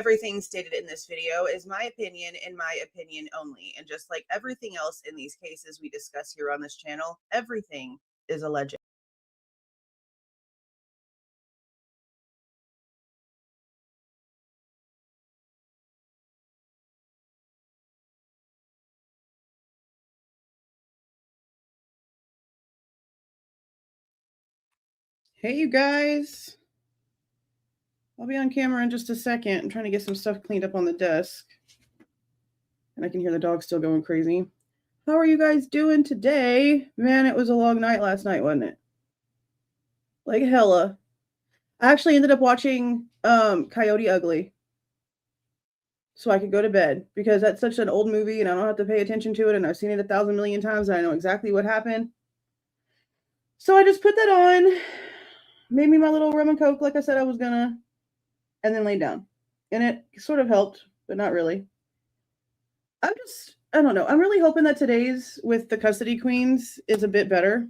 everything stated in this video is my opinion and my opinion only. And just like everything else in these cases we discuss here on this channel, everything is alleged. Hey, you guys. I'll be on camera in just a second. I'm trying to get some stuff cleaned up on the desk. And I can hear the dog still going crazy. How are you guys doing today? Man, it was a long night last night, wasn't it? Like hella. I actually ended up watching Coyote Ugly so I could go to bed because that's such an old movie and I don't have to pay attention to it, and I've seen it 1,000 million times and I know exactly what happened. So I just put that on, made me my little rum and coke like I said I was gonna, and then laid down. And it sort of helped, but not really. I don't know. I'm really hoping that today's with the custody queens is a bit better.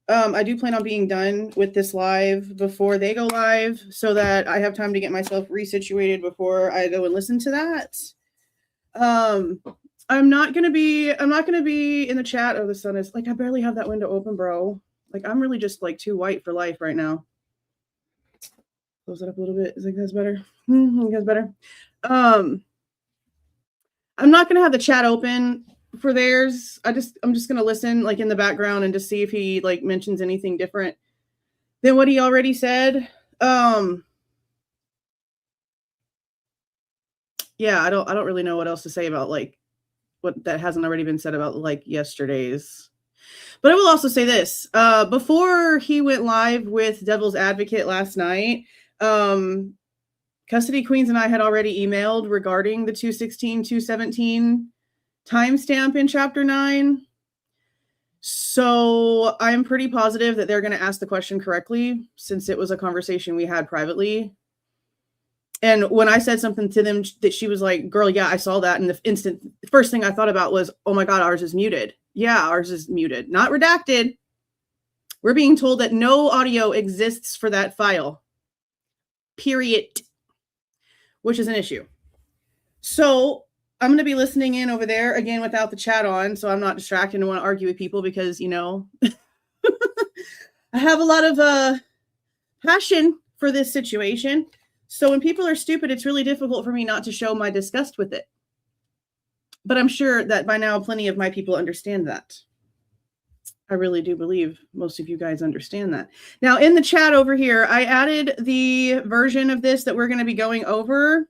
I do plan on being done with this live before they go live so that I have time to get myself resituated before I go and listen to that. I'm not going to be in the chat. Oh, the sun is like, I barely have that window open, bro. Like, I'm really just like too white for life right now. Close it up a little bit. Is like that's better? I think that's better. I'm not going to have the chat open for theirs. I'm just going to listen like in the background and just see if he like mentions anything different than what he already said. Yeah, I don't really know what else to say about like what that hasn't already been said about like yesterday's. But I will also say this, before he went live with Devil's Advocate last night, Custody Queens and I had already emailed regarding the 216, 217 timestamp in Chapter 9. So I'm pretty positive that they're going to ask the question correctly since it was a conversation we had privately. And when I said something to them that she was like, girl, yeah, I saw that. And the first thing I thought about was, oh my God, ours is muted. Yeah, ours is muted, not redacted. We're being told that no audio exists for that file, period. Which is an issue. So I'm going to be listening in over there again without the chat on, so I'm not distracted and want to argue with people because, you know, I have a lot of passion for this situation. So when people are stupid, it's really difficult for me not to show my disgust with it. But I'm sure that by now plenty of my people understand that. I really do believe most of you guys understand that. Now, in the chat over here, I added the version of this that we're going to be going over.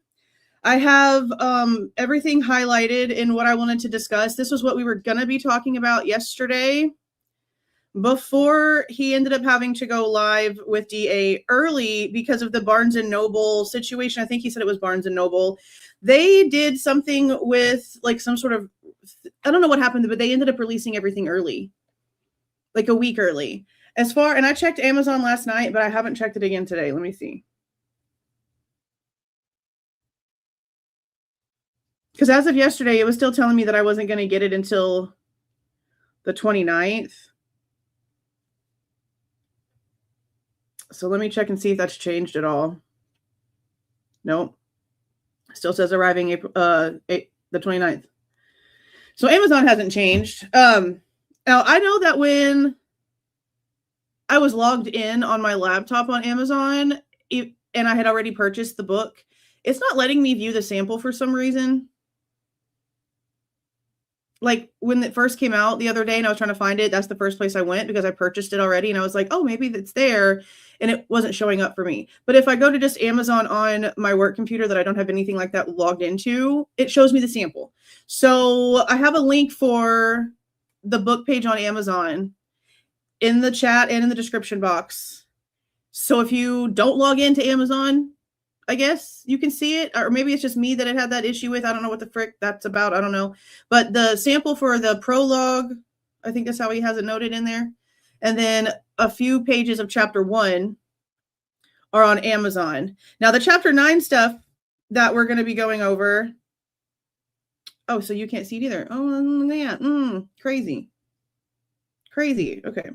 I have everything highlighted in what I wanted to discuss. This was what we were going to be talking about yesterday before he ended up having to go live with DA early because of the Barnes & Noble situation. I think he said it was Barnes & Noble. They did something with like some sort of, I don't know what happened, but they ended up releasing everything early. Like a week early. And I checked Amazon last night, but I haven't checked it again today. Let me see. Because as of yesterday, it was still telling me that I wasn't going to get it until the 29th. So let me check and see if that's changed at all. Nope. Still says arriving April, the 29th. So Amazon hasn't changed. Now, I know that when I was logged in on my laptop on Amazon and I had already purchased the book, it's not letting me view the sample for some reason. Like when it first came out the other day and I was trying to find it, that's the first place I went because I purchased it already. And I was like, oh, maybe it's there. And it wasn't showing up for me. But if I go to just Amazon on my work computer that I don't have anything like that logged into, it shows me the sample. So I have a link for the book page on Amazon in the chat and in the description box. So if you don't log into Amazon, I guess you can see it, or maybe it's just me that it had that issue with. I don't know what the frick that's about. I don't know. But the sample for the prologue, I think that's how he has it noted in there. And then a few pages of Chapter 1 are on Amazon. Now the Chapter 9 stuff that we're going to be going over. Oh, so you can't see it either. Oh, yeah. Crazy. Crazy. Okay.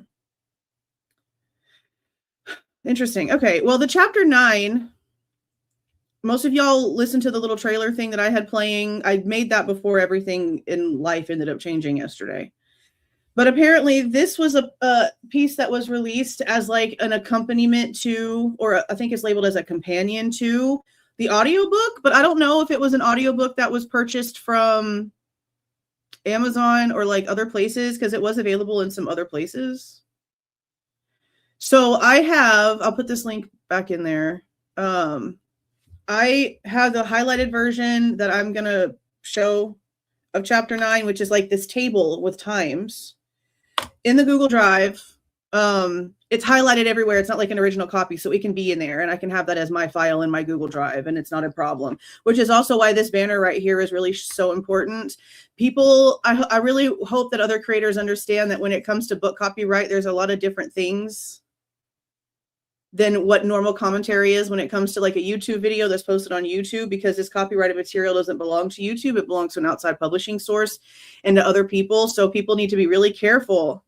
Interesting. Okay. Well, the Chapter 9 most of y'all listened to the little trailer thing that I had playing. I made that before everything in life ended up changing yesterday. But apparently this was a piece that was released as like an accompaniment to, or I think it's labeled as a companion to the audiobook, but I don't know if it was an audiobook that was purchased from Amazon or like other places, because it was available in some other places. So I'll put this link back in there. I have the highlighted version that I'm going to show of chapter 9, which is like this table with times in the Google Drive. It's highlighted everywhere. It's not like an original copy, so it can be in there and I can have that as my file in my Google Drive and it's not a problem, which is also why this banner right here is really so important. People, I really hope that other creators understand that when it comes to book copyright, there's a lot of different things than what normal commentary is when it comes to like a YouTube video that's posted on YouTube, because this copyrighted material doesn't belong to YouTube. It belongs to an outside publishing source and to other people. So people need to be really careful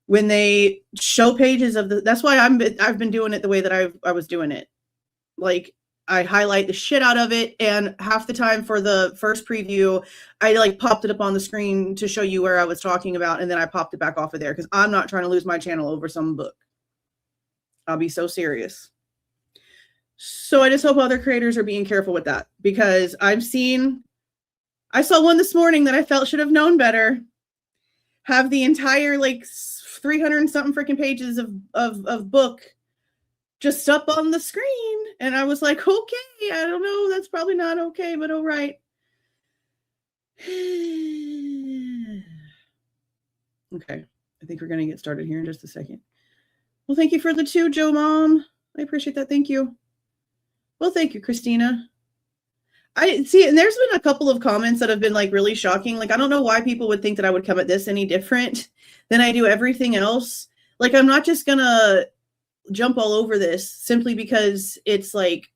when they show pages of that's why I've been doing it the way that I was doing it. Like I highlight the shit out of it, and half the time for the first preview, I like popped it up on the screen to show you where I was talking about, and then I popped it back off of there because I'm not trying to lose my channel over some book. I'll be so serious. So I just hope other creators are being careful with that, because I saw one this morning that I felt should have known better have the entire like 300 and something freaking pages of book just up on the screen. And I was like, okay, I don't know. That's probably not okay, but all right. Okay. I think we're going to get started here in just a second. Well, thank you for the 2, Joe Mom. I appreciate that. Thank you. Well, thank you, Christina. I see, and there's been a couple of comments that have been like really shocking. Like, I don't know why people would think that I would come at this any different than I do everything else. Like, I'm not just gonna jump all over this simply because it's like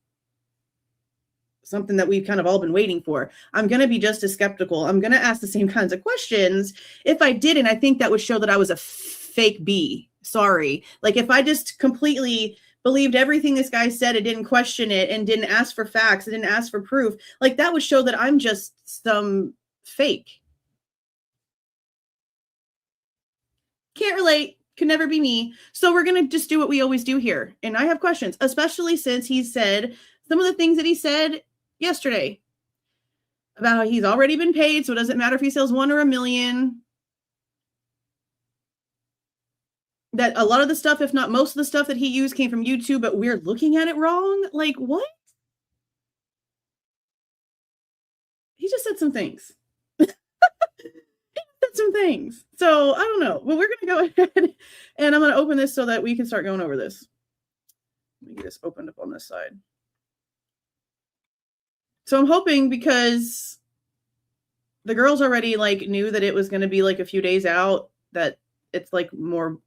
something that we've kind of all been waiting for. I'm gonna be just as skeptical. I'm gonna ask the same kinds of questions. If I didn't, I think that would show that I was a fake bee. Sorry. Like, if I just completely believed everything this guy said and didn't question it and didn't ask for facts and didn't ask for proof, like that would show that I'm just some fake. Can't relate, can never be me. So we're going to just do what we always do here. And I have questions, especially since he said some of the things that he said yesterday about how he's already been paid. So it doesn't matter if he sells 1 or 1 million. That a lot of the stuff, if not most of the stuff that he used came from YouTube, but we're looking at it wrong. Like, what? He just said some things. He said some things. So I don't know. But we're going to go ahead and I'm going to open this so that we can start going over this. Let me get this opened up on this side. So I'm hoping, because the girls already like knew that it was going to be like a few days out, that it's like more,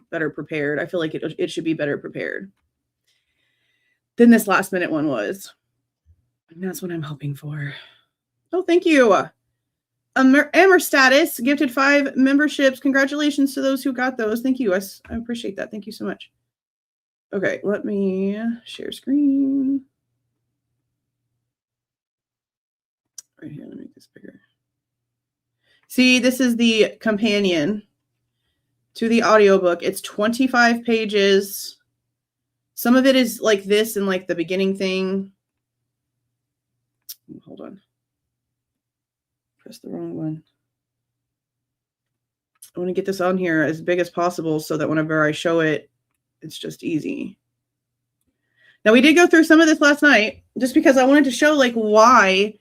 better prepared. I feel like it should be better prepared than this last minute one was. And that's what I'm hoping for. Oh, thank you. Amber Status gifted 5 memberships. Congratulations to those who got those. Thank you. I appreciate that. Thank you so much. Okay, let me share screen. Right here, let me make this bigger. See, this is the companion to the audiobook. It's 25 pages. Some of it is like this and like the beginning thing. Hold on. Press the wrong one. I want to get this on here as big as possible so that whenever I show it, it's just easy. Now, we did go through some of this last night just because I wanted to show like why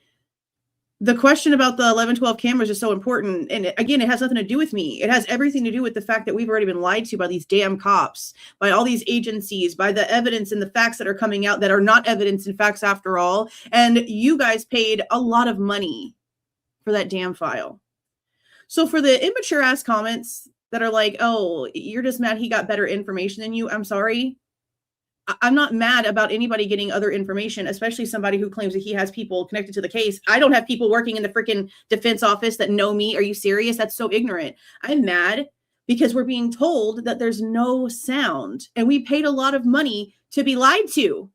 the question about the 1112 cameras is so important. And again, it has nothing to do with me. It has everything to do with the fact that we've already been lied to by these damn cops, by all these agencies, by the evidence and the facts that are coming out that are not evidence and facts after all. And you guys paid a lot of money for that damn file. So for the immature ass comments that are like, oh, you're just mad he got better information than you. I'm sorry. I'm not mad about anybody getting other information, especially somebody who claims that he has people connected to the case. I don't have people working in the freaking defense office that know me. Are you serious? That's so ignorant. I'm mad because we're being told that there's no sound and we paid a lot of money to be lied to.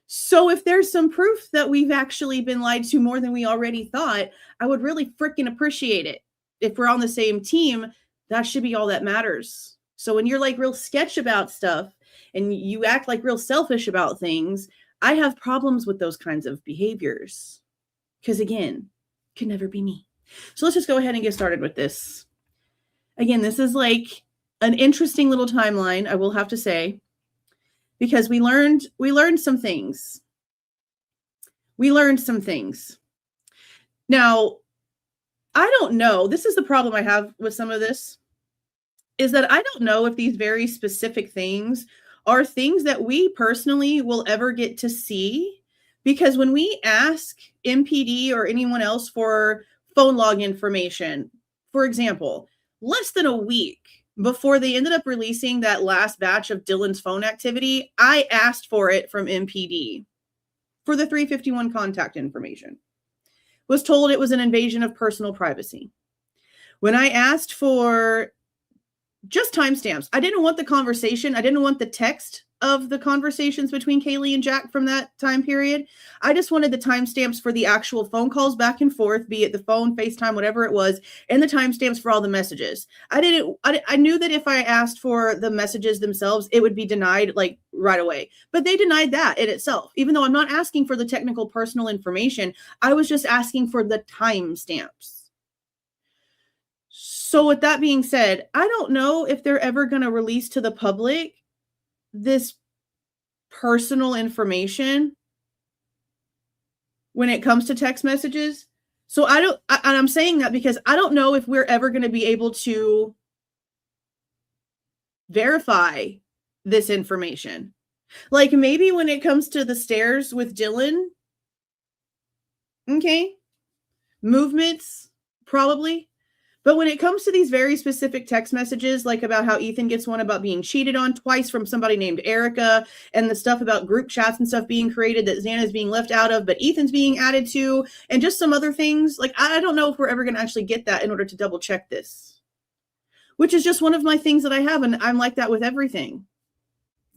So if there's some proof that we've actually been lied to more than we already thought, I would really freaking appreciate it. If we're on the same team, that should be all that matters. So when you're like real sketch about stuff and you act like real selfish about things, I have problems with those kinds of behaviors. Because again, can never be me. So let's just go ahead and get started with this. Again, this is like an interesting little timeline, I will have to say, because we learned some things. We learned some things. Now, I don't know. This is the problem I have with some of this, is that I don't know if these very specific things are things that we personally will ever get to see. Because when we ask MPD or anyone else for phone log information, for example, less than a week before they ended up releasing that last batch of Dylan's phone activity, I asked for it from MPD for the 351 contact information. Was told it was an invasion of personal privacy. When I asked for just timestamps, I didn't want the conversation. I didn't want the text of the conversations between Kaylee and Jack from that time period. I just wanted the timestamps for the actual phone calls back and forth, be it the phone, FaceTime, whatever it was, and the timestamps for all the messages. I knew that if I asked for the messages themselves, it would be denied like right away. But they denied that in itself. Even though I'm not asking for the technical personal information, I was just asking for the timestamps. So with that being said, I don't know if they're ever going to release to the public this personal information when it comes to text messages. So and I'm saying that because I don't know if we're ever going to be able to verify this information. Like maybe when it comes to the stairs with Dylan, okay, movements, probably. But when it comes to these very specific text messages, like about how Ethan gets one about being cheated on twice from somebody named Erica, and the stuff about group chats and stuff being created that Xana is being left out of, but Ethan's being added to, and just some other things, like I don't know if we're ever going to actually get that in order to double check this, which is just one of my things that I have, and I'm like that with everything.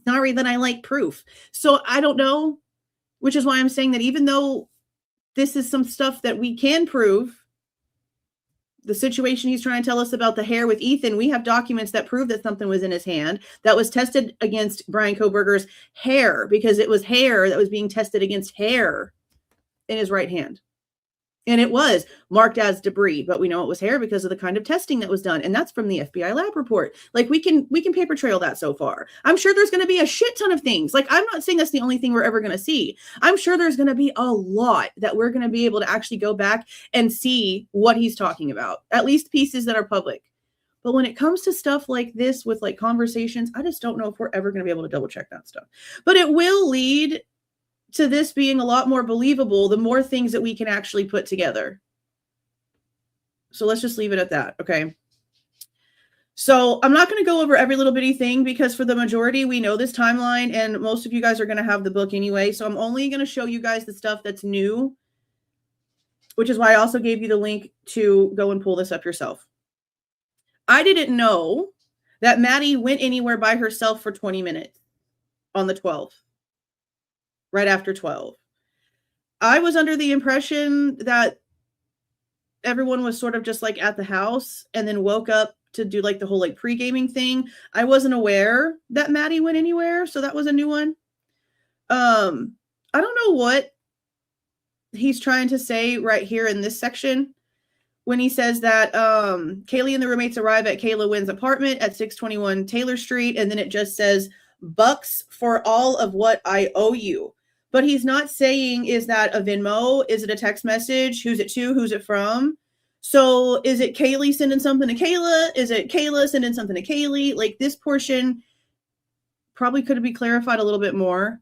Sorry that I like proof. So I don't know, which is why I'm saying that even though this is some stuff that we can prove, the situation he's trying to tell us about the hair with Ethan, we have documents that prove that something was in his hand that was tested against Bryan Kohberger's hair, because it was hair that was being tested against hair in his right hand. And it was marked as debris, but we know it was hair because of the kind of testing that was done. And that's from the FBI lab report. Like we can paper trail that so far. I'm sure there's going to be a shit ton of things. Like I'm not saying that's the only thing we're ever going to see. I'm sure there's going to be a lot that we're going to be able to actually go back and see what he's talking about, at least pieces that are public. But when it comes to stuff like this with like conversations, I just don't know if we're ever going to be able to double check that stuff. But it will lead to this being a lot more believable, the more things that we can actually put together. So let's just leave it at that, okay? So I'm not going to go over every little bitty thing because for the majority, we know this timeline and most of you guys are going to have the book anyway. So I'm only going to show you guys the stuff that's new, which is why I also gave you the link to go and pull this up yourself. I didn't know that Maddie went anywhere by herself for 20 minutes on the 12th. Right after 12. I was under the impression that everyone was sort of just like at the house and then woke up to do like the whole like pre-gaming thing. I wasn't aware that Maddie went anywhere, so that was a new one. I don't know what he's trying to say right here in this section when he says that Kaylee and the roommates arrive at Kayla Wynn's apartment at 621 Taylor Street, and then it just says bucks for all of what I owe you. But he's not saying, is that a Venmo? Is it a text message? Who's it to? Who's it from? So is it Kaylee sending something to Kayla? Is it Kayla sending something to Kaylee? Like this portion probably could be clarified a little bit more.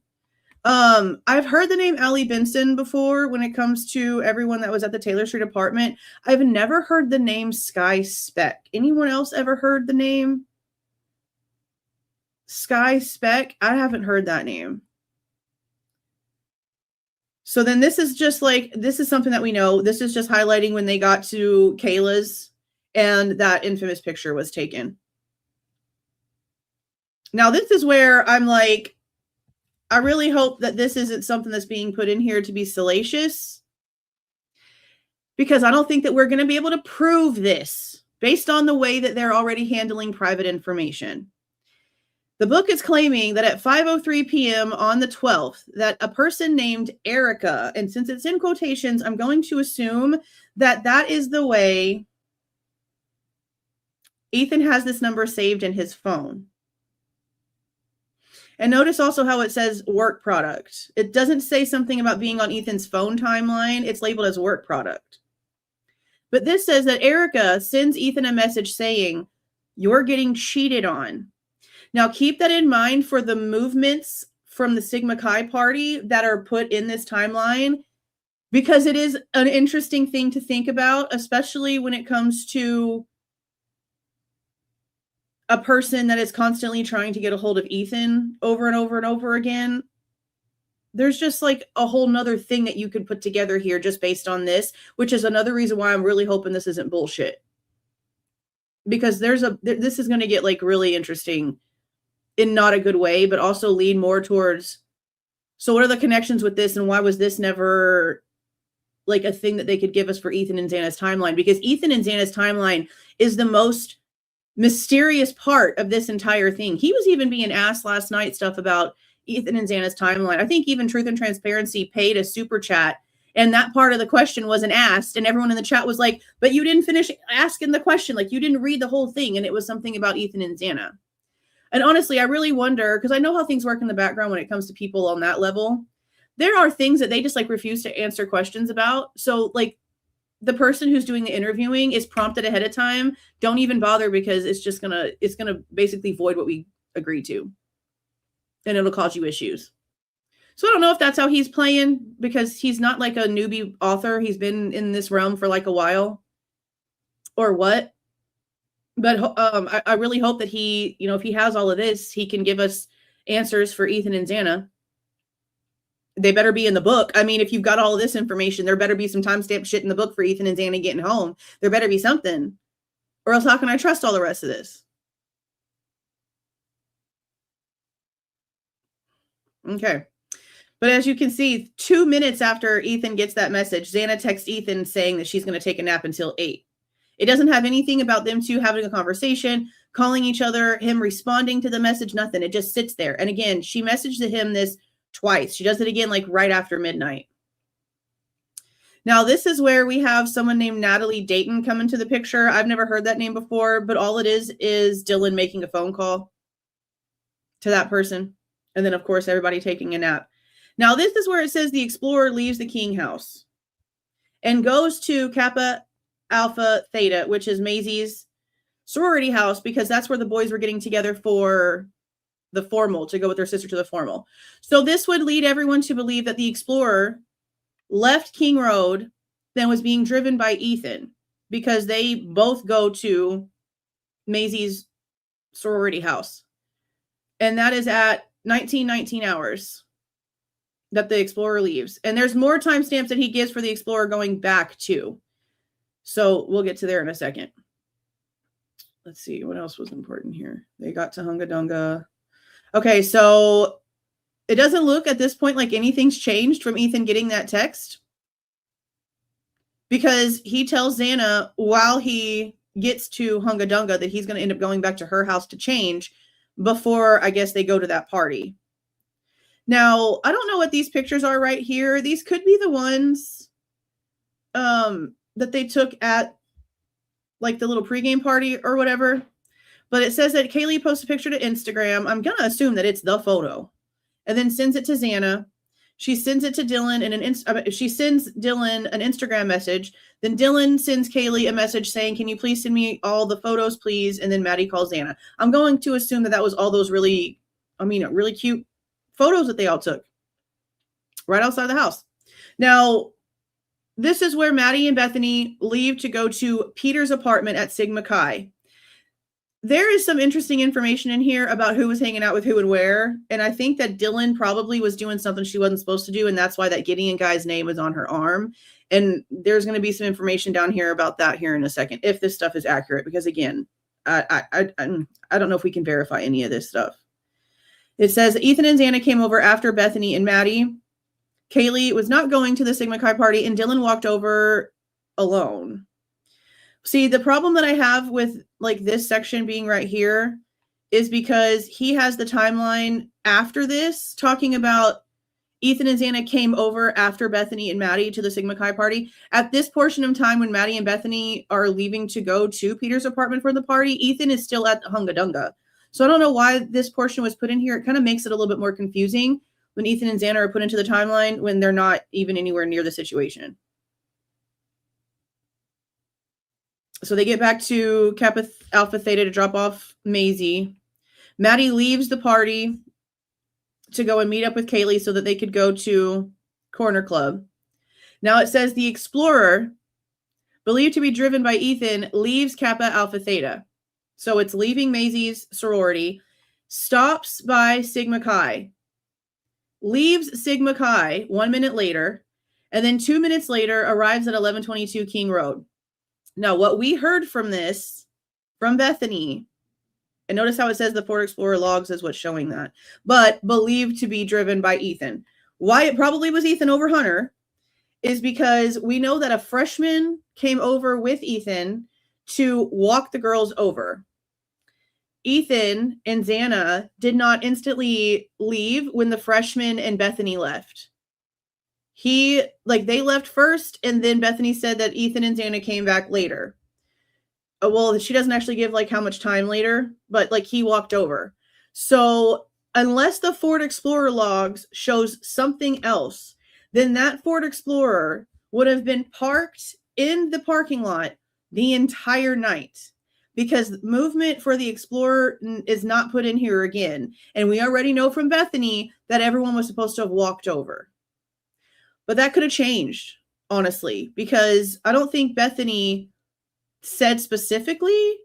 I've heard the name Allie Benson before when it comes to everyone that was at the Taylor Street apartment. I've never heard the name Sky Speck. Anyone else ever heard the name Sky Speck? I haven't heard that name. So then this is just like, this is something that we know. This is just highlighting when they got to Kayla's and that infamous picture was taken. Now, this is where I'm like, I really hope that this isn't something that's being put in here to be salacious, because I don't think that we're going to be able to prove this based on the way that they're already handling private information. The book is claiming that at 5:03 p.m. on the 12th, that a person named Erica, and since it's in quotations, I'm going to assume that that is the way Ethan has this number saved in his phone. And notice also how it says work product. It doesn't say something about being on Ethan's phone timeline. It's labeled as work product. But this says that Erica sends Ethan a message saying, "You're getting cheated on." Now, keep that in mind for the movements from the Sigma Chi party that are put in this timeline, because it is an interesting thing to think about, especially when it comes to a person that is constantly trying to get a hold of Ethan over and over and over again. There's just like a whole nother thing that you could put together here just based on this, which is another reason why I'm really hoping this isn't bullshit. Because this is going to get like really interesting in not a good way, but also lead more towards, so what are the connections with this, and why was this never like a thing that they could give us for Ethan and Xana's timeline? Because Ethan and Xana's timeline is the most mysterious part of this entire thing. He was even being asked last night stuff about Ethan and Xana's timeline. I think even Truth and Transparency paid a super chat, and that part of the question wasn't asked, and everyone in the chat was like, but you didn't finish asking the question, like you didn't read the whole thing, and it was something about Ethan and Xana. And honestly, I really wonder, because I know how things work in the background when it comes to people on that level. There are things that they just like refuse to answer questions about. So like the person who's doing the interviewing is prompted ahead of time. Don't even bother, because it's going to basically void what we agreed to. And it'll cause you issues. So I don't know if that's how he's playing, because he's not like a newbie author. He's been in this realm for like a while or what. But I really hope that he, if he has all of this, he can give us answers for Ethan and Xana. They better be in the book. I mean, if you've got all of this information, there better be some timestamp shit in the book for Ethan and Xana getting home. There better be something. Or else how can I trust all the rest of this? Okay. But as you can see, 2 minutes after Ethan gets that message, Xana texts Ethan saying that she's going to take a nap until 8. It doesn't have anything about them two having a conversation, calling each other, him responding to the message, nothing. It just sits there. And again, she messaged him this twice. She does it again like right after midnight. Now, this is where we have someone named Natalie Dayton come into the picture. I've never heard that name before, but all it is Dylan making a phone call to that person. And then, of course, everybody taking a nap. Now, this is where it says the explorer leaves the King house and goes to Kappa Alpha Theta, which is Maisie's sorority house, because that's where the boys were getting together for the formal, to go with their sister to the formal. So this would lead everyone to believe that the explorer left King Road, then was being driven by Ethan, because they both go to Maisie's sorority house. And that is at 19:19 hours that the explorer leaves. And there's more timestamps that he gives for the explorer going back to. So we'll get to there in a second. Let's see, what else was important here? They got to Hunga Dunga. Okay, so it doesn't look at this point like anything's changed from Ethan getting that text, because he tells Xana while he gets to Hunga Dunga that he's going to end up going back to her house to change before, I guess, they go to that party. Now, I don't know what these pictures are right here. These could be the ones that they took at like the little pregame party or whatever. But it says that Kaylee posts a picture to Instagram. I'm going to assume that it's the photo. And then sends it to Xana. She sends it to Dylan, and she sends Dylan an Instagram message. Then Dylan sends Kaylee a message saying, "Can you please send me all the photos, please?" And then Maddie calls Xana. I'm going to assume that was all those really cute photos that they all took right outside the house. Now, this is where Maddie and Bethany leave to go to Peter's apartment at Sigma Chi. There is some interesting information in here about who was hanging out with who and where. And I think that Dylan probably was doing something she wasn't supposed to do. And that's why that Gideon guy's name is on her arm. And there's going to be some information down here about that here in a second, if this stuff is accurate. Because again, I don't know if we can verify any of this stuff. It says Ethan and Xana came over after Bethany and Maddie. Kaylee was not going to the Sigma Chi party, and Dylan walked over alone. See, the problem that I have with like this section being right here is because he has the timeline after this talking about Ethan and Xana came over after Bethany and Maddie to the Sigma Chi party. At this portion of time when Maddie and Bethany are leaving to go to Peter's apartment for the party, Ethan is still at the Hunga Dunga. So I don't know why this portion was put in here. It kind of makes it a little bit more confusing when Ethan and Xana are put into the timeline when they're not even anywhere near the situation. So they get back to Kappa Alpha Theta to drop off Maisie. Maddie leaves the party to go and meet up with Kaylee so that they could go to Corner Club. Now it says the Explorer, believed to be driven by Ethan, leaves Kappa Alpha Theta. So it's leaving Maisie's sorority, stops by Sigma Chi, leaves Sigma Chi 1 minute later, and then 2 minutes later arrives at 1122 King Road. Now, what we heard from this, from Bethany, and notice how it says the Ford Explorer logs is what's showing that, but believed to be driven by Ethan. Why it probably was Ethan over Hunter is because we know that a freshman came over with Ethan to walk the girls over. Ethan and Xana did not instantly leave when the freshman and Bethany left. They left first, and then Bethany said that Ethan and Xana came back later. Well, she doesn't actually give like how much time later, but like he walked over. So unless the Ford Explorer logs shows something else, then that Ford Explorer would have been parked in the parking lot the entire night, because movement for the Explorer is not put in here again. And we already know from Bethany that everyone was supposed to have walked over. But that could have changed, honestly, because I don't think Bethany said specifically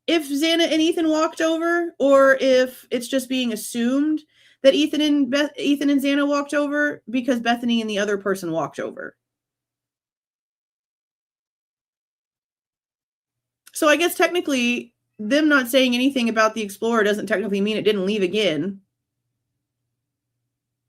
if Xana and Ethan walked over, or if it's just being assumed that Ethan and Xana walked over because Bethany and the other person walked over. So I guess technically them not saying anything about the Explorer doesn't technically mean it didn't leave again,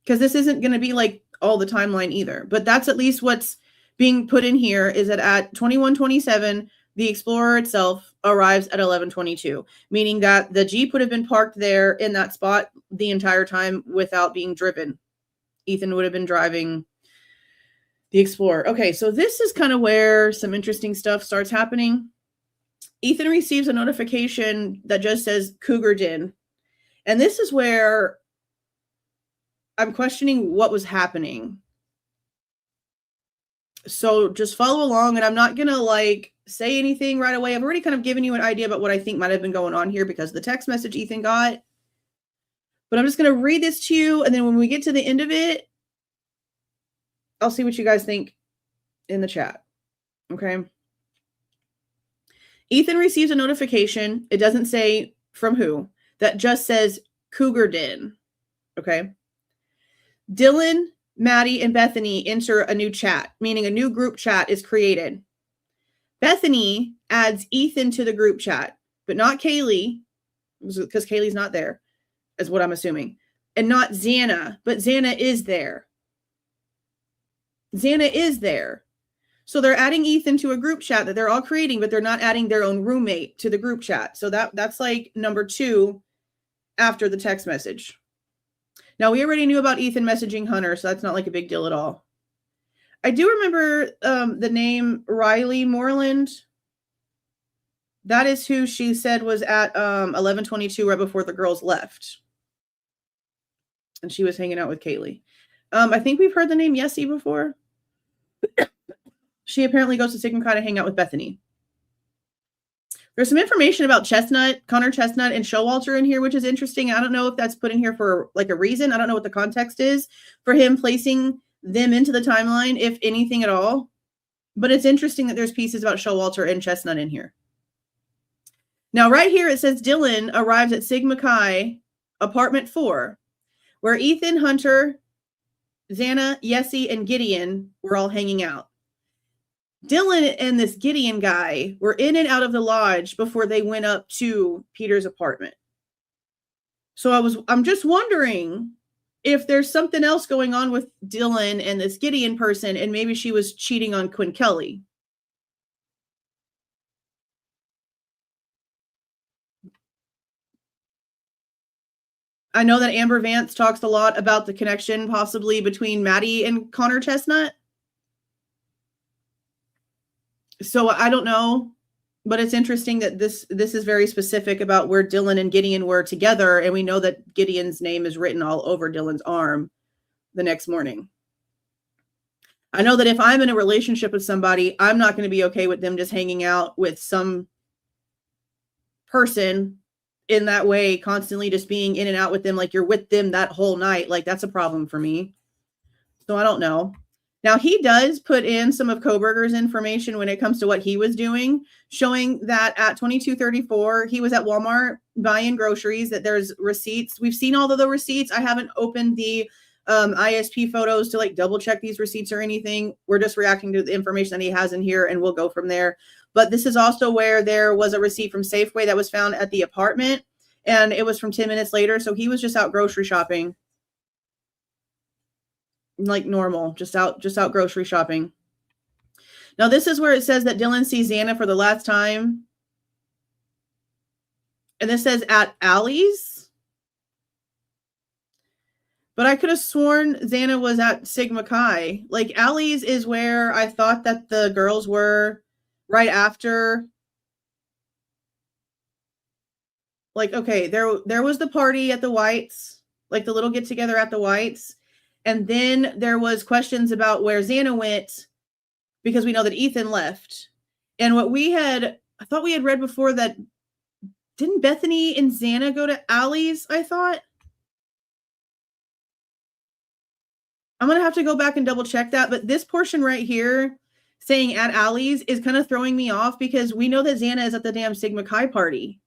because this isn't going to be like all the timeline either. But that's at least what's being put in here, is that at 21:27, the Explorer itself arrives at 11:22, meaning that the Jeep would have been parked there in that spot the entire time without being driven. Ethan would have been driving the Explorer. Okay, so this is kind of where some interesting stuff starts happening. Ethan receives a notification that just says Cougar Den. And this is where I'm questioning what was happening. So just follow along, and I'm not going to like say anything right away. I've already kind of given you an idea about what I think might have been going on here because of the text message Ethan got. But I'm just going to read this to you, and then when we get to the end of it, I'll see what you guys think in the chat. Okay. Ethan receives a notification. It doesn't say from who. That just says Cougar Den. Okay. Dylan, Maddie, and Bethany enter a new chat, meaning a new group chat is created. Bethany adds Ethan to the group chat, but not Kaylee, because Kaylee's not there, is what I'm assuming. And not Xana, but Xana is there. Xana is there. So they're adding Ethan to a group chat that they're all creating, but they're not adding their own roommate to the group chat. So that's like number 2 after the text message. Now, we already knew about Ethan messaging Hunter, so that's not like a big deal at all. I do remember the name Riley Moreland. That is who she said was at 11:22 right before the girls left. And she was hanging out with Kaylee. I think we've heard the name Yessie before. She apparently goes to Sigma Chi to hang out with Bethany. There's some information about Connor Chestnut, and Showalter in here, which is interesting. I don't know if that's put in here for like a reason. I don't know what the context is for him placing them into the timeline, if anything at all. But it's interesting that there's pieces about Showalter and Chestnut in here. Now, right here, it says Dylan arrives at Sigma Chi apartment 4, where Ethan, Hunter, Xana, Yessie, and Gideon were all hanging out. Dylan and this Gideon guy were in and out of the lodge before they went up to Peter's apartment. So I'm just wondering if there's something else going on with Dylan and this Gideon person, and maybe she was cheating on Quinn Kelly. I know that Amber Vance talks a lot about the connection possibly between Maddie and Connor Chestnut. So I don't know, but it's interesting that this is very specific about where Dylan and Gideon were together, and we know that Gideon's name is written all over Dylan's arm the next morning. I know that if I'm in a relationship with somebody, I'm not going to be okay with them just hanging out with some person in that way, constantly just being in and out with them, like you're with them that whole night. Like, that's a problem for me. So I don't know. Now, he does put in some of Kohberger's information when it comes to what he was doing, showing that at 2234, he was at Walmart buying groceries, that there's receipts. We've seen all of the receipts. I haven't opened the ISP photos to like double check these receipts or anything. We're just reacting to the information that he has in here, and we'll go from there. But this is also where there was a receipt from Safeway that was found at the apartment, and it was from 10 minutes later. So he was just out grocery shopping. Like normal, just out grocery shopping. Now, this is where it says that Dylan sees Xana for the last time. And this says at Allie's. But I could have sworn Xana was at Sigma Chi. Like, Allie's is where I thought that the girls were right after. Like, okay, there was the party at the Whites, like the little get together at the Whites. And then there was questions about where Xana went, because we know that Ethan left. And what I thought we had read before, that didn't Bethany and Xana go to Allie's, I thought? I'm going to have to go back and double check that. But this portion right here saying at Allie's is kind of throwing me off, because we know that Xana is at the damn Sigma Chi party.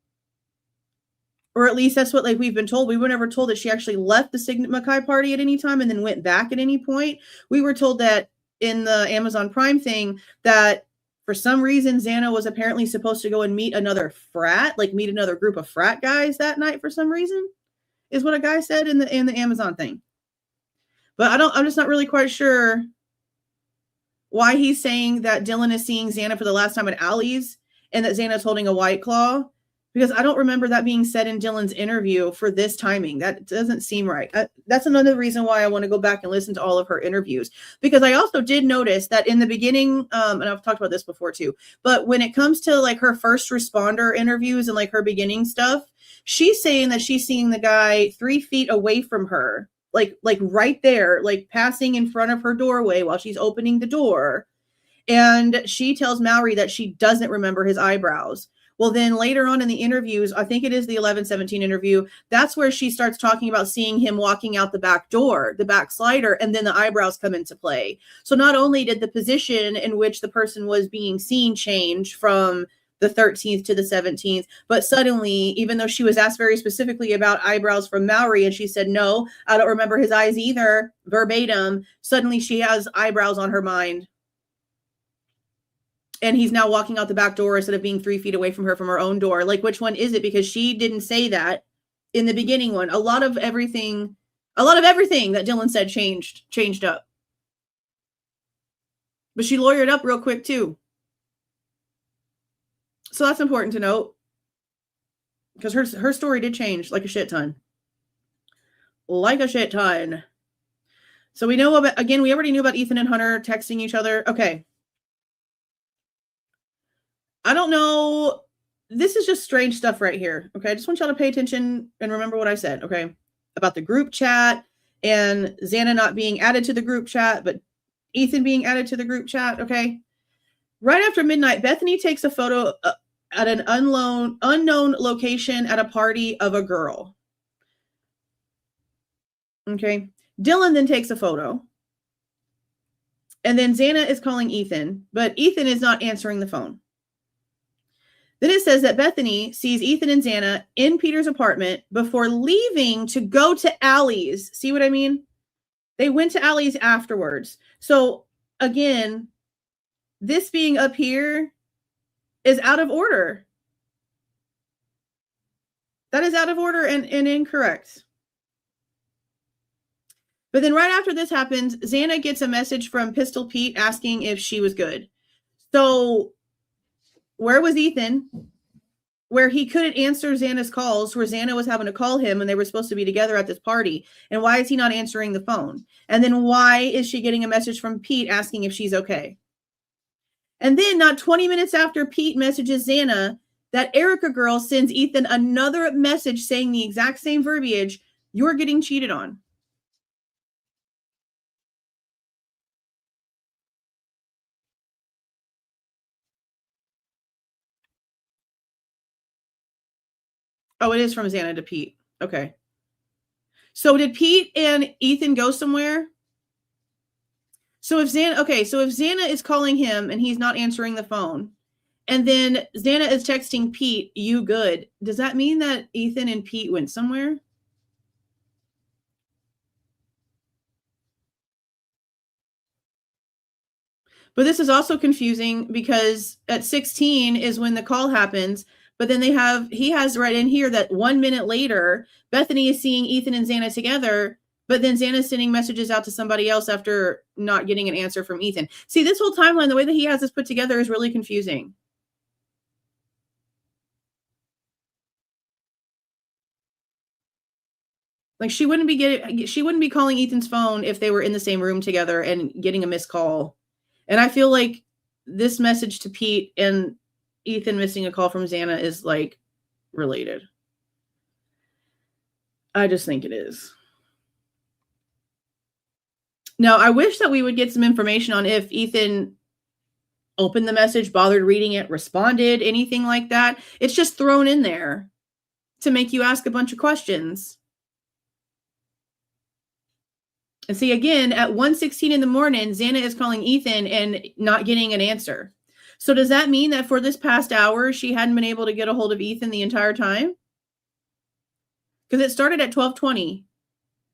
Or at least that's what like we've been told. We were never told that she actually left the Sigma Chi party at any time and then went back at any point. We were told that in the Amazon Prime thing that for some reason Xana was apparently supposed to go and meet another frat, like meet another group of frat guys that night for some reason, is what a guy said in the Amazon thing. But I'm just not really quite sure why he's saying that Dylan is seeing Xana for the last time at Allie's and that Xana's holding a White Claw. Because I don't remember that being said in Dylan's interview for this timing. That doesn't seem right. That's another reason why I want to go back and listen to all of her interviews. Because I also did notice that in the beginning, and I've talked about this before too, but when it comes to like her first responder interviews and like her beginning stuff, she's saying that she's seeing the guy 3 feet away from her, like right there, like passing in front of her doorway while she's opening the door. And she tells Mallory that she doesn't remember his eyebrows. Well, then later on in the interviews, I think it is the 11/17 interview, that's where she starts talking about seeing him walking out the back door, the back slider, and then the eyebrows come into play. So not only did the position in which the person was being seen change from the 13th to the 17th, but suddenly, even though she was asked very specifically about eyebrows from Mallory, and she said, no, I don't remember his eyes either, verbatim, suddenly she has eyebrows on her mind. And he's now walking out the back door instead of being 3 feet away from her own door. Like, which one is it? Because she didn't say that in the beginning one. A lot of everything that Dylan said changed up. But she lawyered up real quick too. So that's important to note. Because her story did change like a shit ton. Like a shit ton. So we know about, again, we already knew about Ethan and Hunter texting each other. Okay. I don't know. This is just strange stuff right here. Okay. I just want y'all to pay attention and remember what I said. Okay. About the group chat and Xana not being added to the group chat, but Ethan being added to the group chat. Okay. Right after midnight, Bethany takes a photo at an unknown location at a party of a girl. Okay. Dylan then takes a photo. And then Xana is calling Ethan, but Ethan is not answering the phone. Then it says that Bethany sees Ethan and Xana in Peter's apartment before leaving to go to Allie's. See what I mean? They went to Allie's afterwards. So again, this being up here is out of order. That is out of order and incorrect. But then right after this happens, Xana gets a message from Pistol Pete asking if she was good. So where was Ethan? Where he couldn't answer Xana's calls, where Xana was having to call him and they were supposed to be together at this party. And why is he not answering the phone? And then why is she getting a message from Pete asking if she's okay? And then not 20 minutes after Pete messages Xana, that Erica girl sends Ethan another message saying the exact same verbiage, "You're getting cheated on." Oh, it is from Xana to Pete. Okay. So did Pete and Ethan go somewhere? So if Xana is calling him and he's not answering the phone, and then Xana is texting Pete, "You good?" Does that mean that Ethan and Pete went somewhere? But this is also confusing because at 16 is when the call happens. But then he has right in here that 1 minute later, Bethany is seeing Ethan and Xana together, but then Xana's sending messages out to somebody else after not getting an answer from Ethan. See, this whole timeline, the way that he has this put together is really confusing. Like she wouldn't be calling Ethan's phone if they were in the same room together and getting a missed call. And I feel like this message to Pete and Ethan missing a call from Xana is like related. I just think it is. Now, I wish that we would get some information on if Ethan opened the message, bothered reading it, responded, anything like that. It's just thrown in there to make you ask a bunch of questions. And see, again, at 1:16 in the morning, Xana is calling Ethan and not getting an answer. So does that mean that for this past hour, she hadn't been able to get a hold of Ethan the entire time? Because it started at 12:20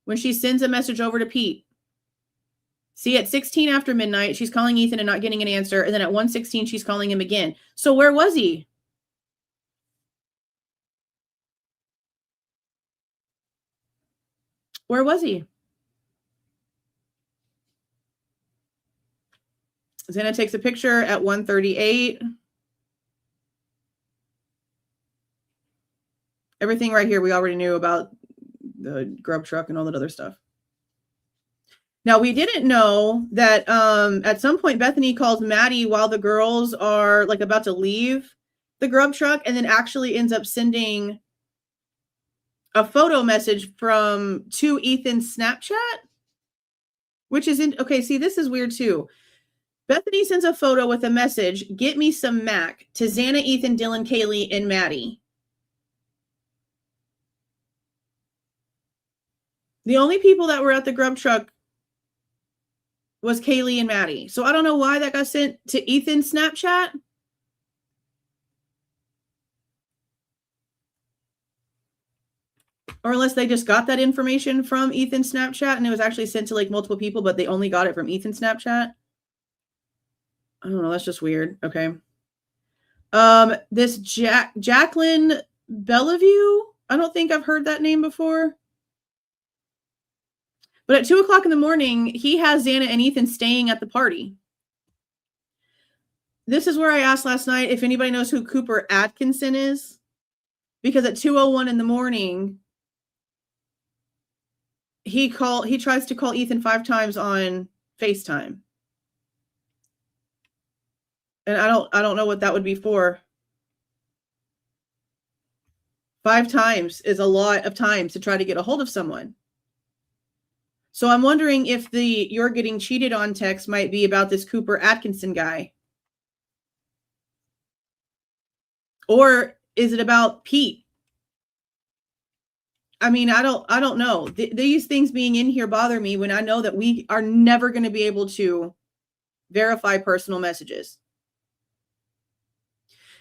when she sends a message over to Pete. See, at 16 after midnight, she's calling Ethan and not getting an answer. And then at 1:16, she's calling him again. So where was he? Where was he? Xana takes a picture at 1:38. Everything right here we already knew about the grub truck and all that other stuff. Now, we didn't know that at some point Bethany calls Maddie while the girls are like about to leave the grub truck and then actually ends up sending a photo message to Ethan's Snapchat, which is okay, see, this is weird too. Bethany sends a photo with a message, "Get me some Mac," to Xana, Ethan, Dylan, Kaylee, and Maddie. The only people that were at the grub truck was Kaylee and Maddie. So I don't know why that got sent to Ethan's Snapchat. Or unless they just got that information from Ethan's Snapchat and it was actually sent to like multiple people, but they only got it from Ethan's Snapchat. I don't know. That's just weird. Okay. This Jacqueline Bellevue. I don't think I've heard that name before. But at 2:00 in the morning, he has Xana and Ethan staying at the party. This is where I asked last night if anybody knows who Cooper Atkinson is. Because at 2:01 in the morning, he tries to call Ethan 5 times on FaceTime. And I don't know what that would be for. 5 times is a lot of times to try to get a hold of someone. So I'm wondering if the "you're getting cheated on" text might be about this Cooper Atkinson guy. Or is it about Pete? I mean, I don't know. These things being in here bother me when I know that we are never going to be able to verify personal messages.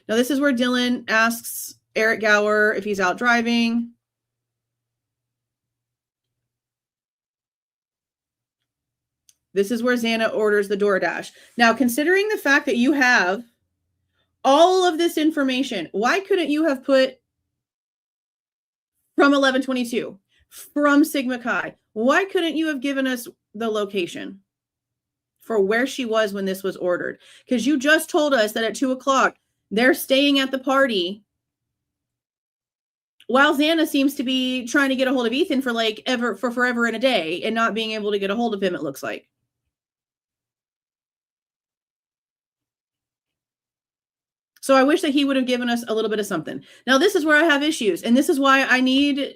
Now, this is where Dylan asks Eric Gower if he's out driving. This is where Xana orders the DoorDash. Now, considering the fact that you have all of this information, why couldn't you have put from 1122, from Sigma Chi. Why couldn't you have given us the location for where she was when this was ordered? Because you just told us that at 2 o'clock, they're staying at the party while Xana seems to be trying to get a hold of Ethan for forever and a day and not being able to get a hold of him, it looks like. So I wish that he would have given us a little bit of something. Now, this is where I have issues, and this is why I need,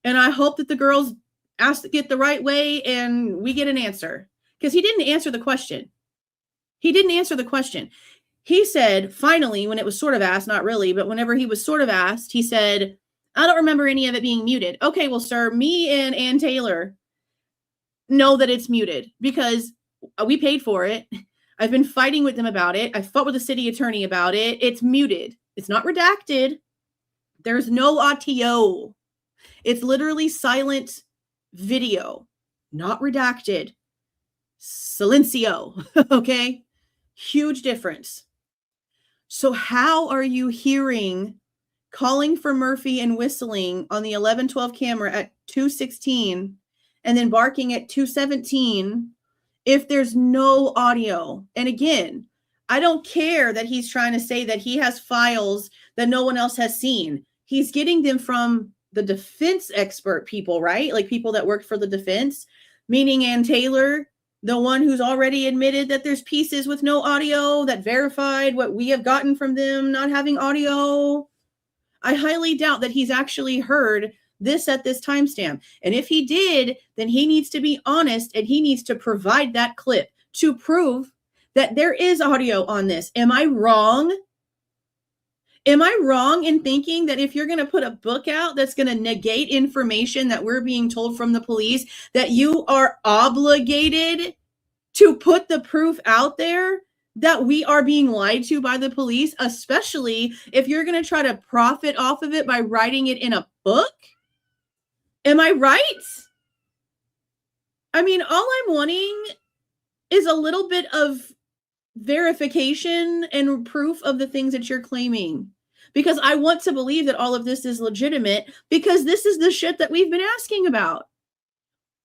and I hope that the girls ask it the right way and we get an answer, because he didn't answer the question. He didn't answer the question. He said, finally, when it was sort of asked, not really, but whenever he was sort of asked, he said, I don't remember any of it being muted. Okay, well, sir, me and Ann Taylor know that it's muted because we paid for it. I've been fighting with them about it. I fought with the city attorney about it. It's muted. It's not redacted. There's no audio. It's literally silent video, not redacted. Silencio, okay? Huge difference. So how are you hearing calling for Murphy and whistling on the 1112 camera at 2:16 and then barking at 2:17 if there's no audio? And again, I don't care that he's trying to say that he has files that no one else has seen. He's getting them from the defense expert people, right? Like people that work for the defense, meaning Ann Taylor, the one who's already admitted that there's pieces with no audio that verified what we have gotten from them not having audio. I highly doubt that he's actually heard this at this timestamp. And if he did, then he needs to be honest and he needs to provide that clip to prove that there is audio on this. Am I wrong? Am I wrong in thinking that if you're going to put a book out that's going to negate information that we're being told from the police, that you are obligated to put the proof out there that we are being lied to by the police, especially if you're going to try to profit off of it by writing it in a book? Am I right? I mean, all I'm wanting is a little bit of verification and proof of the things that you're claiming, because I want to believe that all of this is legitimate, because this is the shit that we've been asking about.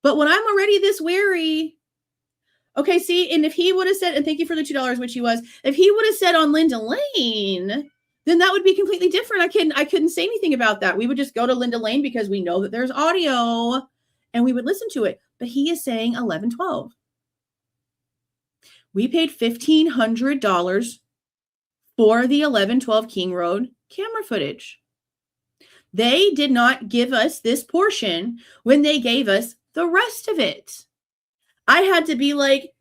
But when I'm already this wary, okay, see, and if he would have said, and thank you for the $2, which he was, if he would have said on Linda Lane, then that would be completely different. I couldn't say anything about that. We would just go to Linda Lane because we know that there's audio and we would listen to it. But he is saying 1112. We paid $1,500 for the 1112 King Road camera footage. They did not give us this portion when they gave us the rest of it. I had to be like,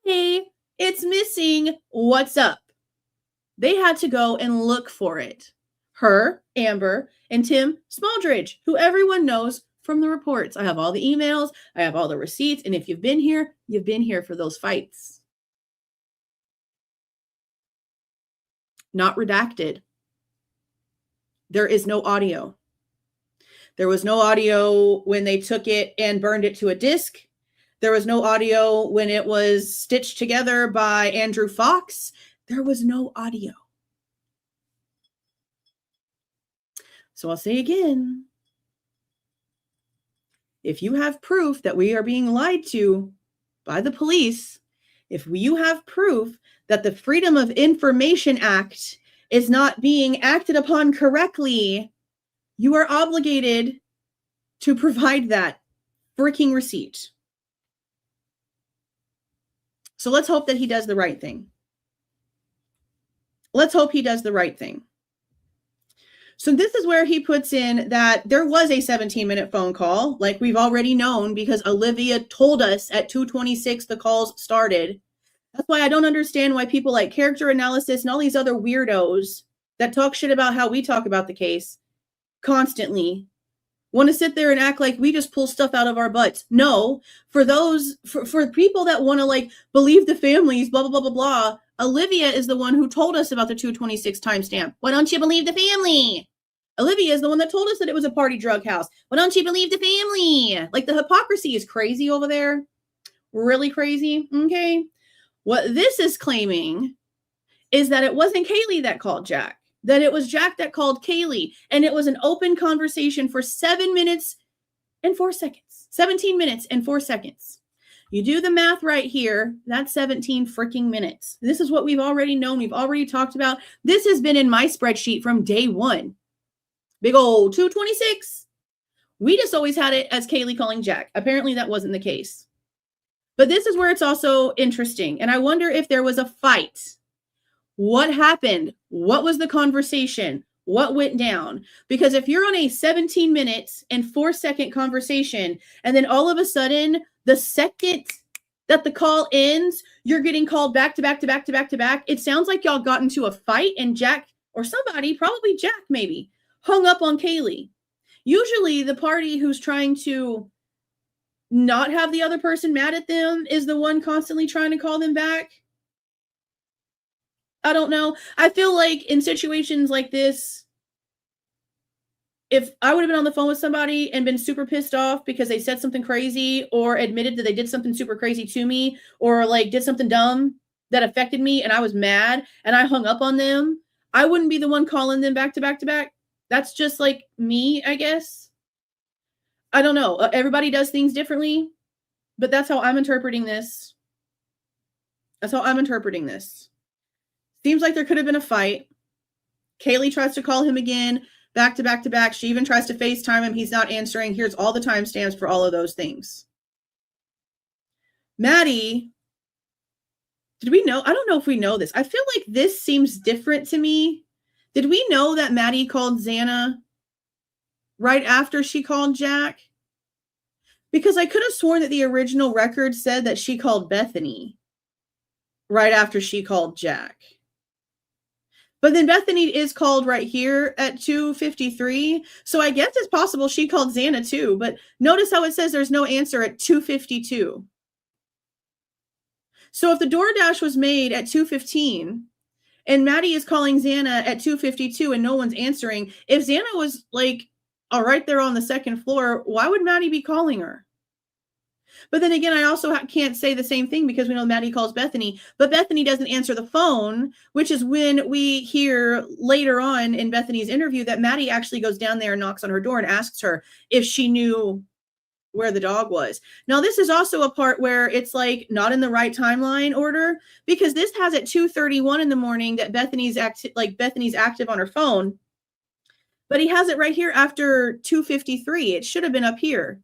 hey, it's missing. What's up? They had to go and look for it. Her, Amber, and Tim Smaldridge, who everyone knows from the reports. I have all the emails. I have all the receipts. And if you've been here for those fights. Not redacted. There is no audio. There was no audio when they took it and burned it to a disc. There was no audio when it was stitched together by Andrew Fox. There was no audio. So I'll say again, if you have proof that we are being lied to by the police, if you have proof that the Freedom of Information Act is not being acted upon correctly, you are obligated to provide that freaking receipt. So let's hope that he does the right thing. Let's hope he does the right thing. So this is where he puts in that there was a 17-minute phone call, like we've already known, because Olivia told us at 2:26 the calls started. That's why I don't understand why people like character analysis and all these other weirdos that talk shit about how we talk about the case constantly want to sit there and act like we just pull stuff out of our butts. No, for people that want to like believe the families, blah, blah, blah, blah, blah, Olivia is the one who told us about the 2:26 timestamp. Why don't you believe the family? Olivia is the one that told us that it was a party drug house. Why don't you believe the family? Like the hypocrisy is crazy over there. Really crazy. Okay. What this is claiming is that it wasn't Kaylee that called Jack. that it was Jack that called Kaylee, and it was an open conversation for 7 minutes and 4 seconds. 17 minutes and 4 seconds. You do the math right here, that's 17 freaking minutes. This is what we've already known. We've already talked about. This has been in my spreadsheet from day one. Big old 226. We just always had it as Kaylee calling Jack. Apparently that wasn't the case. But this is where it's also interesting. And I wonder if there was a fight. What happened? What was the conversation? What went down? Because if you're on a 17 minutes and 4 second conversation, and then all of a sudden, the second that the call ends, you're getting called back to back to back to back to back. It sounds like y'all got into a fight and Jack or somebody, probably Jack maybe, hung up on Kaylee. Usually the party who's trying to not have the other person mad at them is the one constantly trying to call them back. I don't know. I feel like in situations like this, if I would have been on the phone with somebody and been super pissed off because they said something crazy or admitted that they did something super crazy to me or like did something dumb that affected me and I was mad and I hung up on them, I wouldn't be the one calling them back to back to back. That's just like me, I guess. I don't know. Everybody does things differently, but that's how I'm interpreting this. That's how I'm interpreting this. Seems like there could have been a fight. Kaylee tries to call him again, back to back to back. She even tries to FaceTime him. He's not answering. Here's all the timestamps for all of those things. Maddie, did we know? I don't know if we know this. I feel like this seems different to me. Did we know that Maddie called Xana right after she called Jack? Because I could have sworn that the original record said that she called Bethany right after she called Jack. But then Bethany is called right here at 2:53. So I guess it's possible she called Xana too. But notice how it says there's no answer at 2:52. So if the DoorDash was made at 2:15 and Maddie is calling Xana at 2:52 and no one's answering, if Xana was like right there on the second floor, why would Maddie be calling her? But then again, I also can't say the same thing because we know Maddie calls Bethany, but Bethany doesn't answer the phone, which is when we hear later on in Bethany's interview that Maddie actually goes down there and knocks on her door and asks her if she knew where the dog was. Now, this is also a part where it's like not in the right timeline order because this has at 2:31 in the morning that Bethany's active on her phone, but he has it right here after 2:53. It should have been up here.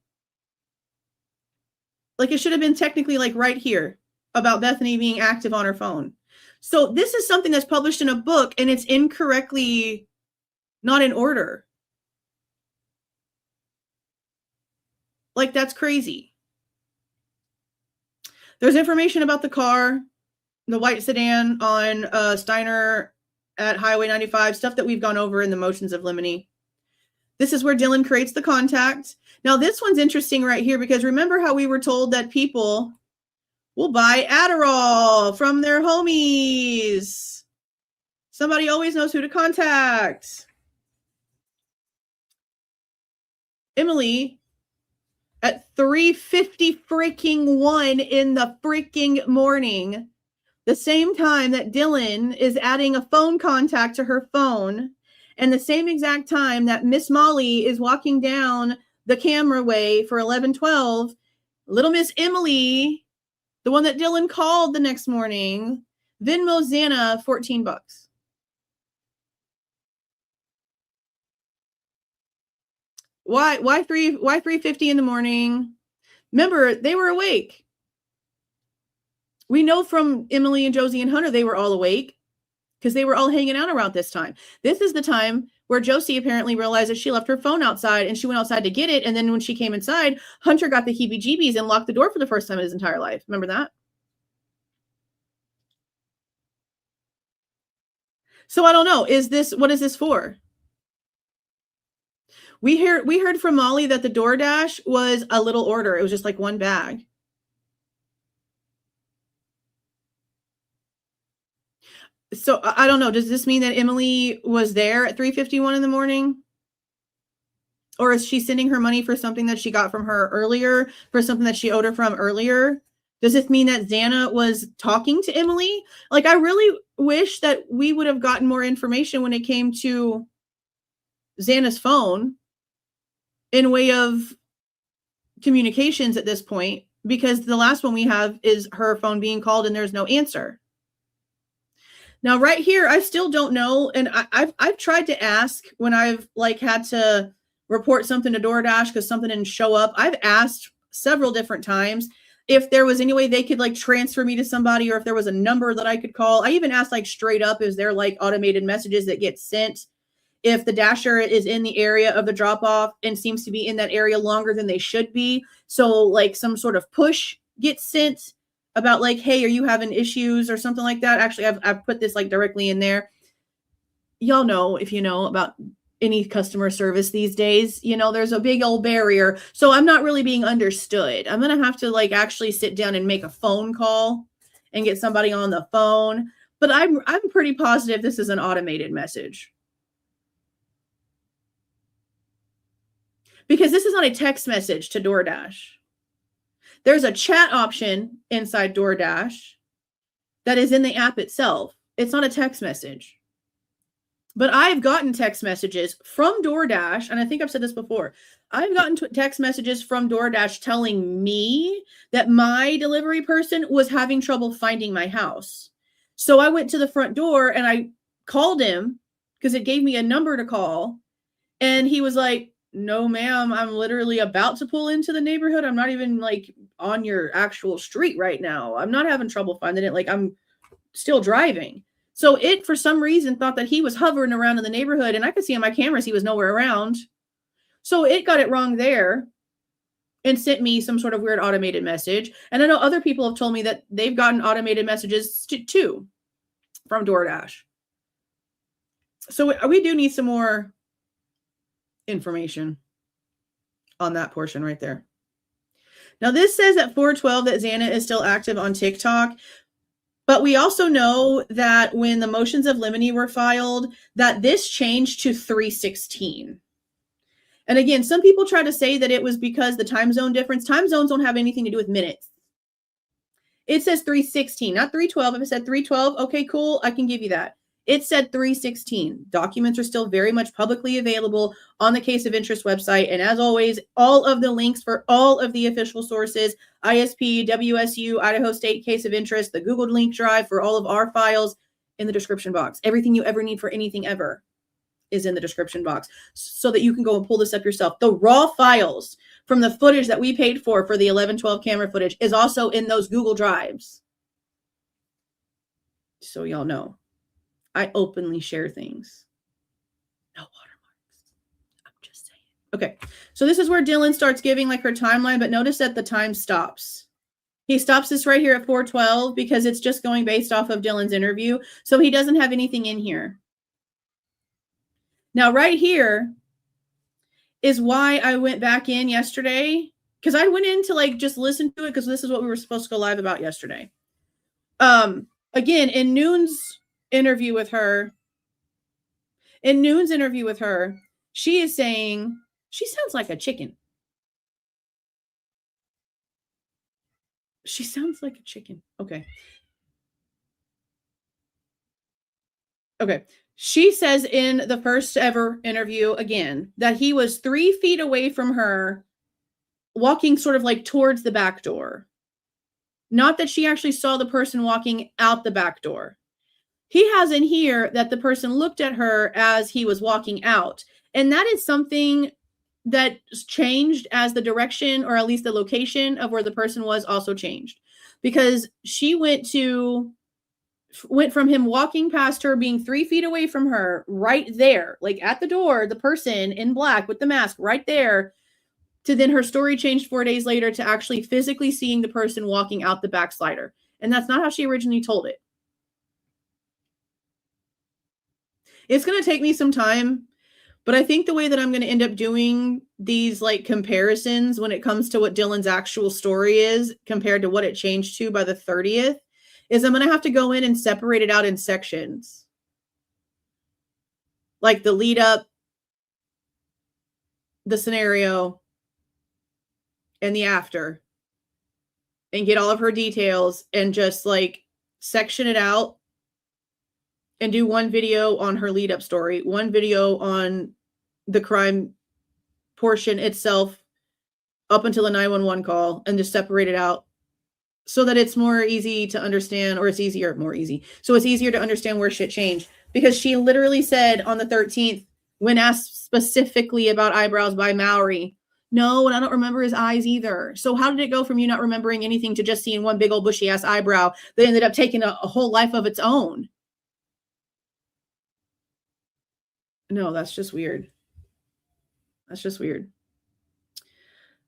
Like it should have been technically like right here about Bethany being active on her phone. So this is something that's published in a book and it's incorrectly not in order. Like that's crazy. There's information about the car, the white sedan on Steiner at Highway 95, stuff that we've gone over in the motions of limine. This is where Dylan creates the contact. Now, this one's interesting right here because remember how we were told that people will buy Adderall from their homies. Somebody always knows who to contact. Emily, at 3:50 freaking 1 in the freaking morning, the same time that Dylan is adding a phone contact to her phone, and the same exact time that Miss Molly is walking down the camera way for 11:12, little Miss Emily, the one that Dylan called the next morning, Venmo Xana $14. Why 3:50 in the morning? Remember, they were awake. We know from Emily and Josie and Hunter they were all awake because they were all hanging out around this time. This is the time where Josie apparently realized that she left her phone outside and she went outside to get it. And then when she came inside, Hunter got the heebie-jeebies and locked the door for the first time in his entire life. Remember that? So I don't know. What is this for? We heard from Molly that the DoorDash was a little order. It was just like one bag. So I don't know. Does this mean that Emily was there at 3:51 in the morning? Or is she sending her money for something that she got from her earlier, for something that she owed her from earlier? Does this mean that Xana was talking to Emily? Like, I really wish that we would have gotten more information when it came to Xana's phone in way of communications at this point, because the last one we have is her phone being called and there's no answer. Now, right here, I still don't know. And I've tried to ask when I've like had to report something to DoorDash because something didn't show up. I've asked several different times if there was any way they could like transfer me to somebody, or if there was a number that I could call. I even asked like straight up, is there like automated messages that get sent if the dasher is in the area of the drop off and seems to be in that area longer than they should be? So like some sort of push gets sent about like, hey, are you having issues or something like that? Actually, I've put this like directly in there. Y'all know, if you know about any customer service these days, you know, there's a big old barrier. So I'm not really being understood. I'm going to have to like actually sit down and make a phone call and get somebody on the phone. But I'm pretty positive this is an automated message. Because this is not a text message to DoorDash. There's a chat option inside DoorDash that is in the app itself. It's not a text message. But I've gotten text messages from DoorDash, and I think I've said this before. I've gotten text messages from DoorDash telling me that my delivery person was having trouble finding my house. So I went to the front door and I called him because it gave me a number to call. And he was like, no, ma'am, I'm literally about to pull into the neighborhood. I'm not even like on your actual street right now. I'm not having trouble finding it. Like, I'm still driving. So it, for some reason, thought that he was hovering around in the neighborhood, and I could see on my cameras he was nowhere around. So it got it wrong there and sent me some sort of weird automated message. And I know other people have told me that they've gotten automated messages too from DoorDash. So we do need some more information on that portion right there. Now, this says at 4:12 that Xana is still active on TikTok. But we also know that when the motions of limine were filed, that this changed to 3:16. And again, some people try to say that it was because the time zone difference. Time zones don't have anything to do with minutes. It says 3:16, not 3:12. If it said 3:12, okay, cool, I can give you that. It said 3:16. Documents are still very much publicly available on the Case of Interest website. And as always, all of the links for all of the official sources, ISP, WSU, Idaho State Case of Interest, the Google link drive for all of our files in the description box. Everything you ever need for anything ever is in the description box so that you can go and pull this up yourself. The raw files from the footage that we paid for the 11/12 camera footage is also in those Google drives. So y'all know. I openly share things. No watermarks. I'm just saying. Okay, so this is where Dylan starts giving like her timeline, but notice that the time stops. He stops this right here at 4:12 because it's just going based off of Dylan's interview. So he doesn't have anything in here. Now, right here is why I went back in yesterday, because I went in to like just listen to it because this is what we were supposed to go live about yesterday. Again, in Noon's interview with her, she is saying she sounds like a chicken. She sounds like a chicken. Okay. She says in the first ever interview again that he was 3 feet away from her, walking sort of like towards the back door. Not that she actually saw the person walking out the back door. He has in here that the person looked at her as he was walking out. And that is something that changed as the direction, or at least the location of where the person was, also changed. Because she went from him walking past her, being 3 feet away from her, right there, like at the door, the person in black with the mask right there, to then her story changed 4 days later to actually physically seeing the person walking out the back slider. And that's not how she originally told it. It's going to take me some time, but I think the way that I'm going to end up doing these like comparisons when it comes to what Dylan's actual story is compared to what it changed to by the 30th is I'm going to have to go in and separate it out in sections. Like the lead up, the scenario, and the after. and get all of her details and just like section it out and do one video on her lead up story, one video on the crime portion itself up until the 911 call, and just separate it out so that it's more easy to understand, or it's easier, more easy. So it's easier to understand where shit changed, because she literally said on the 13th, when asked specifically about eyebrows by Mowry, no, and I don't remember his eyes either. So how did it go from you not remembering anything to just seeing one big old bushy ass eyebrow that ended up taking a whole life of its own? No, that's just weird. That's just weird.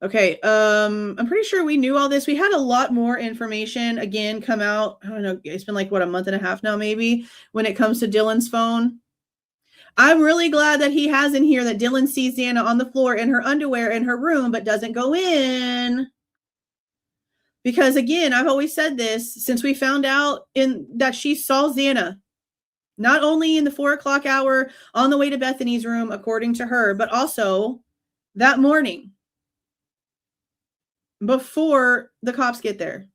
Okay, I'm pretty sure we knew all this. We had a lot more information again come out. I don't know, it's been like what, a month and a half now maybe, when it comes to Dylan's phone. I'm really glad that he has in here that Dylan sees Xana on the floor in her underwear in her room, but doesn't go in. Because again, I've always said this since we found out that she saw Xana, not only in the 4 o'clock hour on the way to Bethany's room, according to her, but also that morning before the cops get there.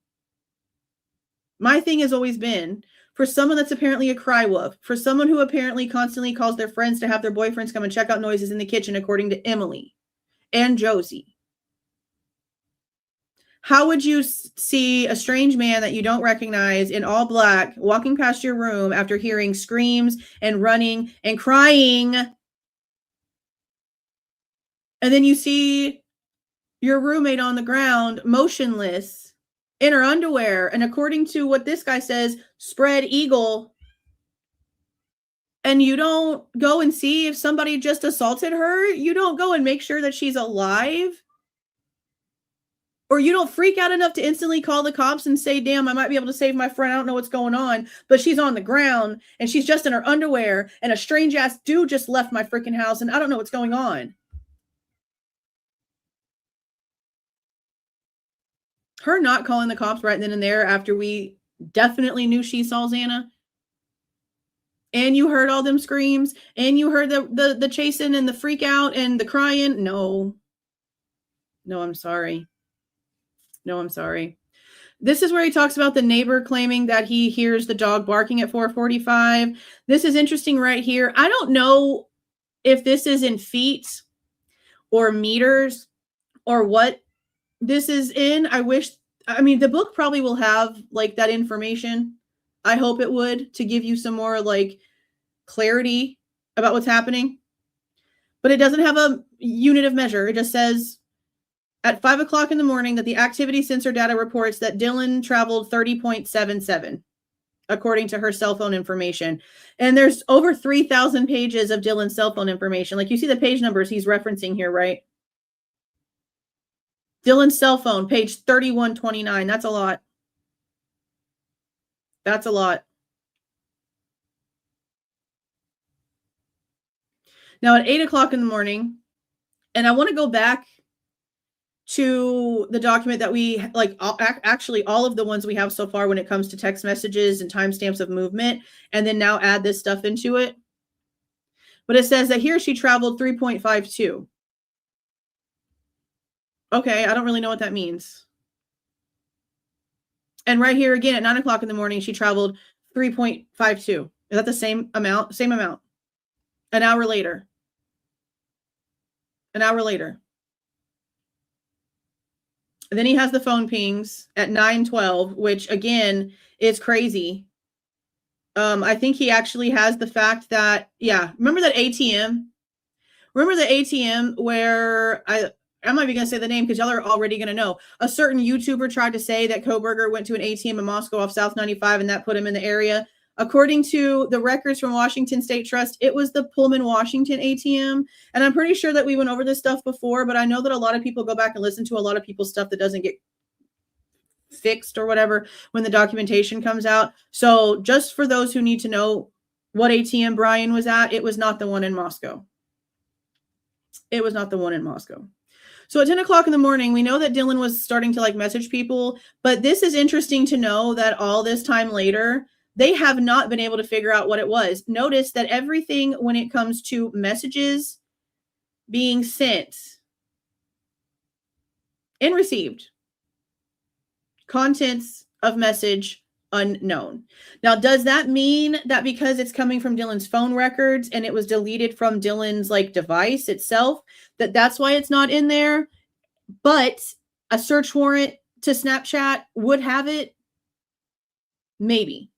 My thing has always been, for someone that's apparently a cry wolf, for someone who apparently constantly calls their friends to have their boyfriends come and check out noises in the kitchen, according to Emily and Josie, how would you see a strange man that you don't recognize in all black walking past your room after hearing screams and running and crying, and then you see your roommate on the ground motionless in her underwear, and according to what this guy says, spread eagle, and you don't go and see if somebody just assaulted her? You don't go and make sure that she's alive? Or you don't freak out enough to instantly call the cops and say, damn, I might be able to save my friend. I don't know what's going on, but she's on the ground and she's just in her underwear and a strange ass dude just left my freaking house and I don't know what's going on. Her not calling the cops right then and there after we definitely knew she saw Xana, and you heard all them screams, and you heard the chasing and the freak out and the crying. No, I'm sorry. No, I'm sorry. This is where he talks about the neighbor claiming that he hears the dog barking at 4:45. This is interesting right here. I don't know if this is in feet or meters or what this is in. I mean, the book probably will have like that information. I hope it would, to give you some more like clarity about what's happening. But it doesn't have a unit of measure. It just says at 5 o'clock in the morning that the activity sensor data reports that Dylan traveled 30.77, according to her cell phone information. And there's over 3,000 pages of Dylan's cell phone information. Like, you see the page numbers he's referencing here, right? Dylan's cell phone, page 3129. That's a lot. That's a lot. Now at 8 o'clock in the morning, and I want to go back to the document that we like, actually all of the ones we have so far when it comes to text messages and timestamps of movement, and then now add this stuff into it. But it says that here she traveled 3.52. Okay, I don't really know what that means. And right here again at 9 o'clock in the morning, she traveled 3.52. Is that the same amount? Same amount. An hour later. An hour later. And then he has the phone pings at 9:12, which again is crazy. I think he actually has the fact that, yeah, remember that ATM? Remember the ATM where I'm not even going to say the name because y'all are already going to know. A certain YouTuber tried to say that Kohberger went to an ATM in Moscow off South 95 and that put him in the area. According to the records from Washington State Trust, it was the Pullman, Washington ATM. And I'm pretty sure that we went over this stuff before, but I know that a lot of people go back and listen to a lot of people's stuff that doesn't get fixed or whatever when the documentation comes out. So just for those who need to know what ATM Bryan was at, it was not the one in Moscow. It was not the one in Moscow. So at 10 o'clock in the morning, we know that Dylan was starting to like message people, but this is interesting to know that all this time later, they have not been able to figure out what it was. Notice that everything when it comes to messages being sent and received Contents of message unknown. Now, does that mean that because it's coming from Dylan's phone records and it was deleted from Dylan's like device itself, that's why it's not in there? But a search warrant to Snapchat would have it? Maybe.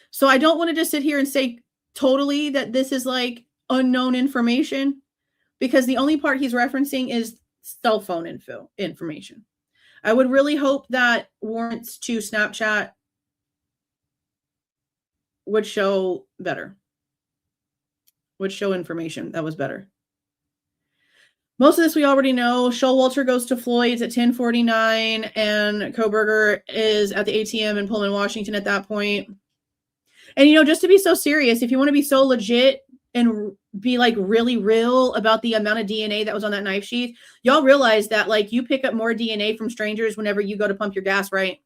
So I don't want to just sit here and say totally that this is like unknown information, because the only part he's referencing is cell phone information. I would really hope that warrants to Snapchat would show better, would show information that was better. Most of this we already know. Showalter goes to Floyd's at 10:49, and Kohberger is at the ATM in Pullman, Washington at that point. And, you know, just to be so serious, if you want to be so legit and be like really real about the amount of DNA that was on that knife sheath, y'all realize that like you pick up more DNA from strangers whenever you go to pump your gas, right?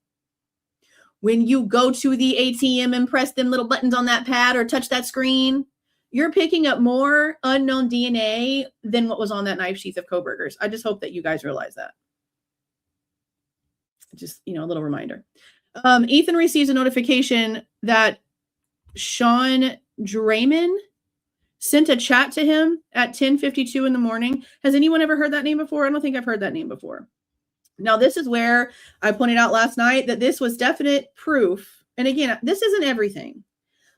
When you go to the ATM and press them little buttons on that pad or touch that screen, you're picking up more unknown DNA than what was on that knife sheath of Kohberger's. I just hope that you guys realize that. Just, you know, a little reminder. Ethan receives a notification that Sean Draymond sent a chat to him at 10:52 in the morning. Has anyone ever heard that name before? I don't think I've heard that name before. Now, this is where I pointed out last night that this was definite proof. And again, this isn't everything.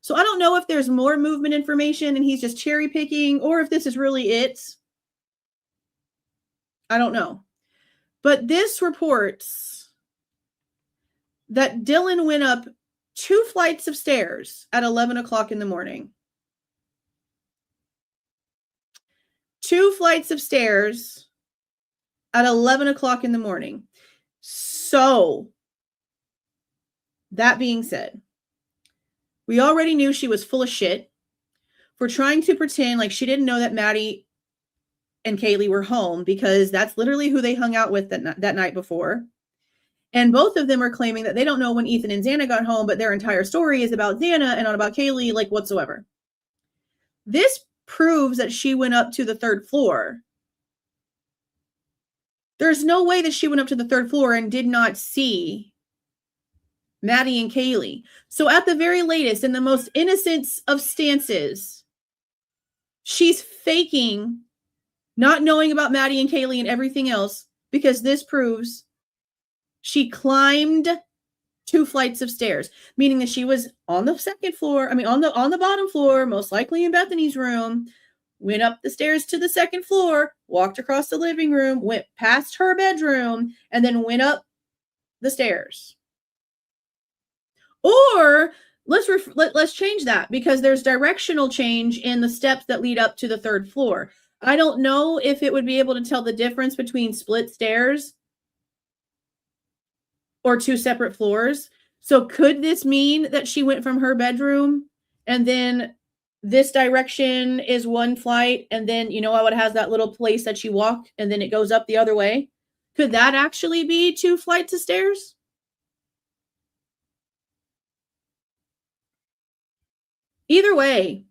So I don't know if there's more movement information and he's just cherry picking, or if this is really it. I don't know. But this reports that Dylan went up 2 flights of stairs at 11 o'clock in the morning. 2 flights of stairs at 11 o'clock in the morning. So, that being said, we already knew she was full of shit for trying to pretend like she didn't know that Maddie and Kaylee were home, because that's literally who they hung out with that night before. And both of them are claiming that they don't know when Ethan and Xana got home, but their entire story is about Xana and not about Kaylee, like whatsoever. This proves that she went up to the 3rd floor. There's no way that she went up to the 3rd floor and did not see Maddie and Kaylee. So at the very latest, in the most innocent of stances, she's faking not knowing about Maddie and Kaylee and everything else, because this proves she climbed 2 flights of stairs, meaning that she was on the 2nd floor. I mean, on the bottom floor, most likely in Bethany's room, went up the stairs to the 2nd floor, walked across the living room, went past her bedroom, and then went up the stairs. Or let's change that, because there's directional change in the steps that lead up to the 3rd floor. I don't know if it would be able to tell the difference between split stairs or 2 separate floors. So could this mean that she went from her bedroom and then this direction is 1 flight, and then, you know how it has that little place that she walked and then it goes up the other way? Could that actually be 2 flights of stairs? Either way,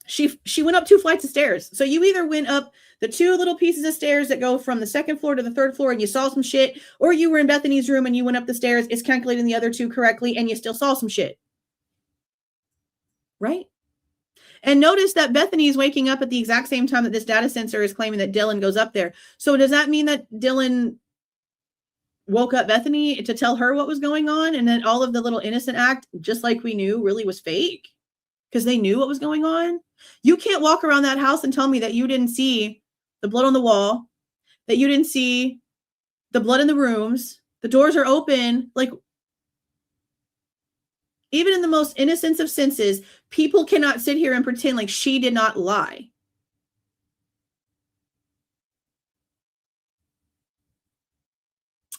she went up 2 flights of stairs. So you either went up the 2 little pieces of stairs that go from the 2nd floor to the 3rd floor and you saw some shit, or you were in Bethany's room and you went up the stairs, it's calculating the other 2 correctly, and you still saw some shit. Right? And notice that Bethany is waking up at the exact same time that this data sensor is claiming that Dylan goes up there. So does that mean that Dylan woke up Bethany to tell her what was going on, and then all of the little innocent act, just like we knew, really was fake? Because they knew what was going on? You can't walk around that house and tell me that you didn't see the blood on the wall, that you didn't see the blood in the rooms, the doors are open. Like, even in the most innocent of senses, people cannot sit here and pretend like she did not lie.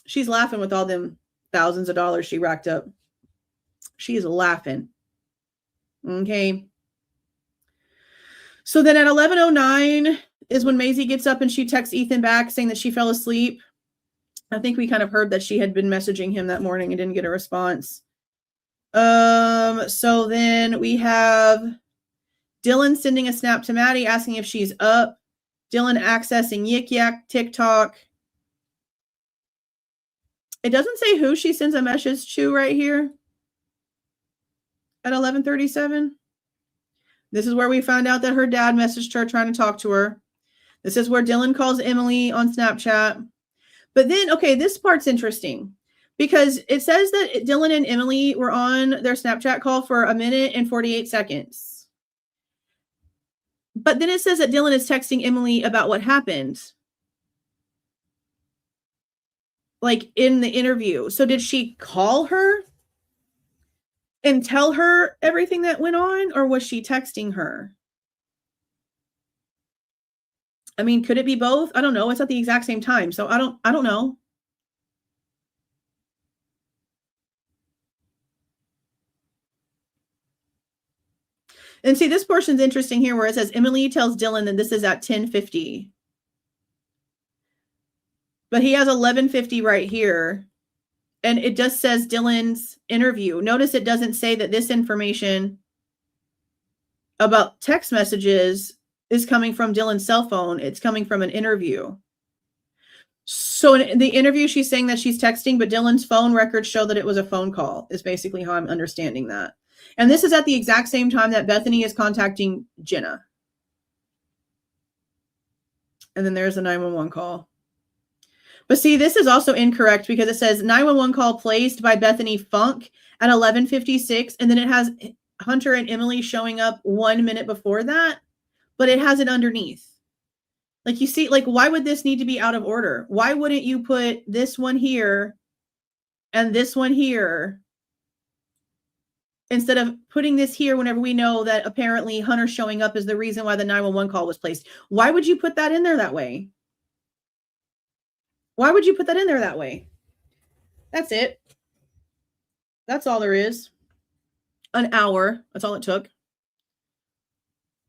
She's laughing with all them thousands of dollars she racked up. She is laughing. Okay. So then at 11:09 is when Maisie gets up and she texts Ethan back saying that she fell asleep. I think we kind of heard that she had been messaging him that morning and didn't get a response. So then we have Dylan sending a snap to Maddie asking if she's up. Dylan accessing Yik Yak TikTok. It doesn't say who she sends a message to right here at 11:37. This is where we found out that her dad messaged her trying to talk to her. This is where Dylan calls Emily on Snapchat. But then, okay, this part's interesting because it says that Dylan and Emily were on their Snapchat call for 1 minute and 48 seconds. But then it says that Dylan is texting Emily about what happened, like in the interview. So did she call her and tell her everything that went on, or was she texting her? I mean, could it be both? I don't know. It's at the exact same time. So I don't know. And see, this portion's interesting here where it says Emily tells Dylan that this is at 10:50. But he has 11:50 right here. And it just says Dylan's interview. Notice it doesn't say that this information about text messages is coming from Dylan's cell phone. It's coming from an interview. So in the interview, she's saying that she's texting, but Dylan's phone records show that it was a phone call, is basically how I'm understanding that. And this is at the exact same time that Bethany is contacting Xana. And then there's a 911 call. But see, this is also incorrect because it says 911 call placed by Bethany Funk at 11:56. And then it has Hunter and Emily showing up 1 minute before that, but it has it underneath. Like, you see, like, why would this need to be out of order? Why wouldn't you put this one here and this one here instead of putting this here whenever we know that apparently Hunter showing up is the reason why the 911 call was placed? Why would you put that in there that way? Why would you put that in there that way? That's it. That's all there is. An hour. That's all it took.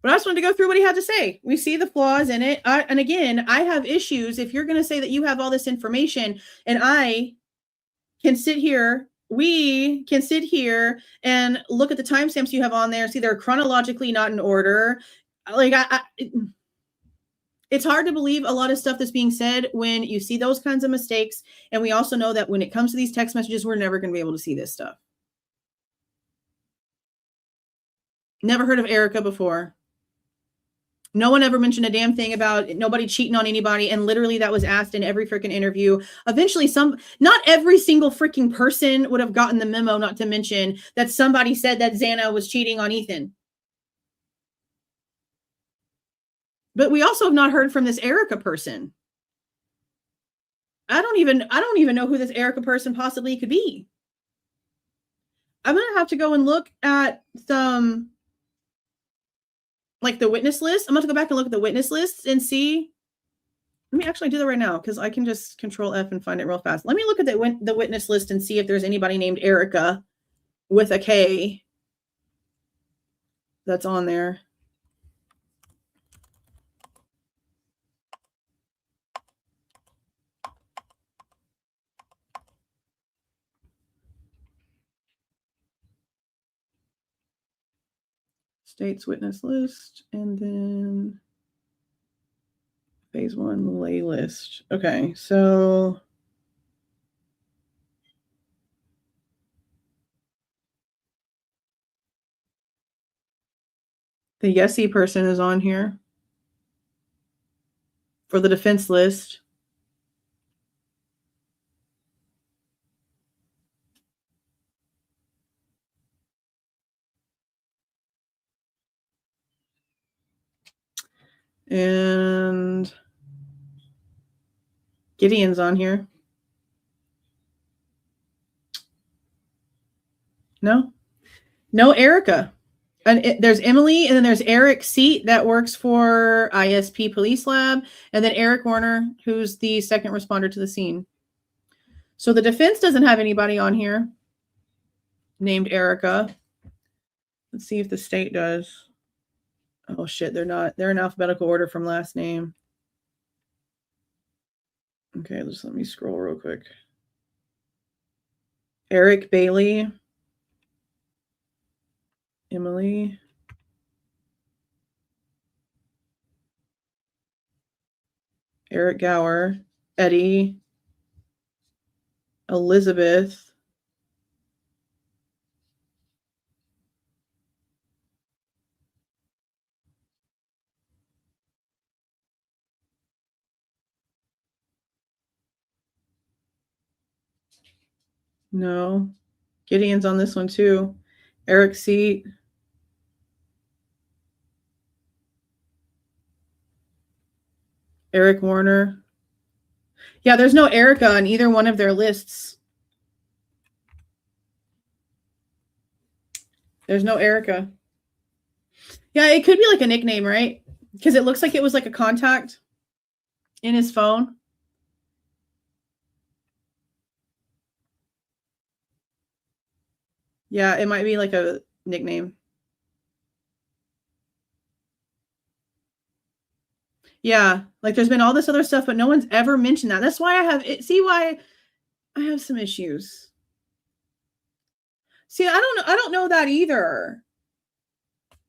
But I just wanted to go through what he had to say. We see the flaws in it. And again, I have issues. If you're going to say that you have all this information and I can sit here, we can sit here and look at the timestamps you have on there, see they're chronologically not in order. Like, it's hard to believe a lot of stuff that's being said when you see those kinds of mistakes. And we also know that when it comes to these text messages, we're never going to be able to see this stuff. Never heard of Erica before. No one ever mentioned a damn thing about nobody cheating on anybody. And literally that was asked in every freaking interview. Eventually not every single freaking person would have gotten the memo, not to mention that somebody said that Xana was cheating on Ethan. But we also have not heard from this Erica person. I don't even know who this Erica person possibly could be. I'm going to have to go and look at some, like, the witness list. I'm going to go back and look at the witness list and see. Let me actually do that right now because I can just Control F and find it real fast. Let me look at the witness list and see if there's anybody named Erica with a K that's on there. State's witness list, and then phase 1 lay list. Okay, so the Yesy person is on here for the defense list. And Gideon's on here. No Erica. And there's Emily, and then there's Eric Seat that works for ISP Police Lab, and then Eric Warner, who's the second responder to the scene. So the defense doesn't have anybody on here named Erica. Let's see if the state does. Oh shit, they're not. They're in alphabetical order from last name. Okay, just let me scroll real quick. Eric Bailey. Emily. Eric Gower. Eddie. Elizabeth. No. Gideon's on this one too. Eric Seat. Eric Warner. Yeah, there's no Erica on either one of their lists. There's no Erica. Yeah, it could be like a nickname, right? Because it looks like it was like a contact in his phone. Yeah, it might be like a nickname. Yeah, like there's been all this other stuff, but no one's ever mentioned that. That's why I have it. See why I have some issues. See, I don't know that either.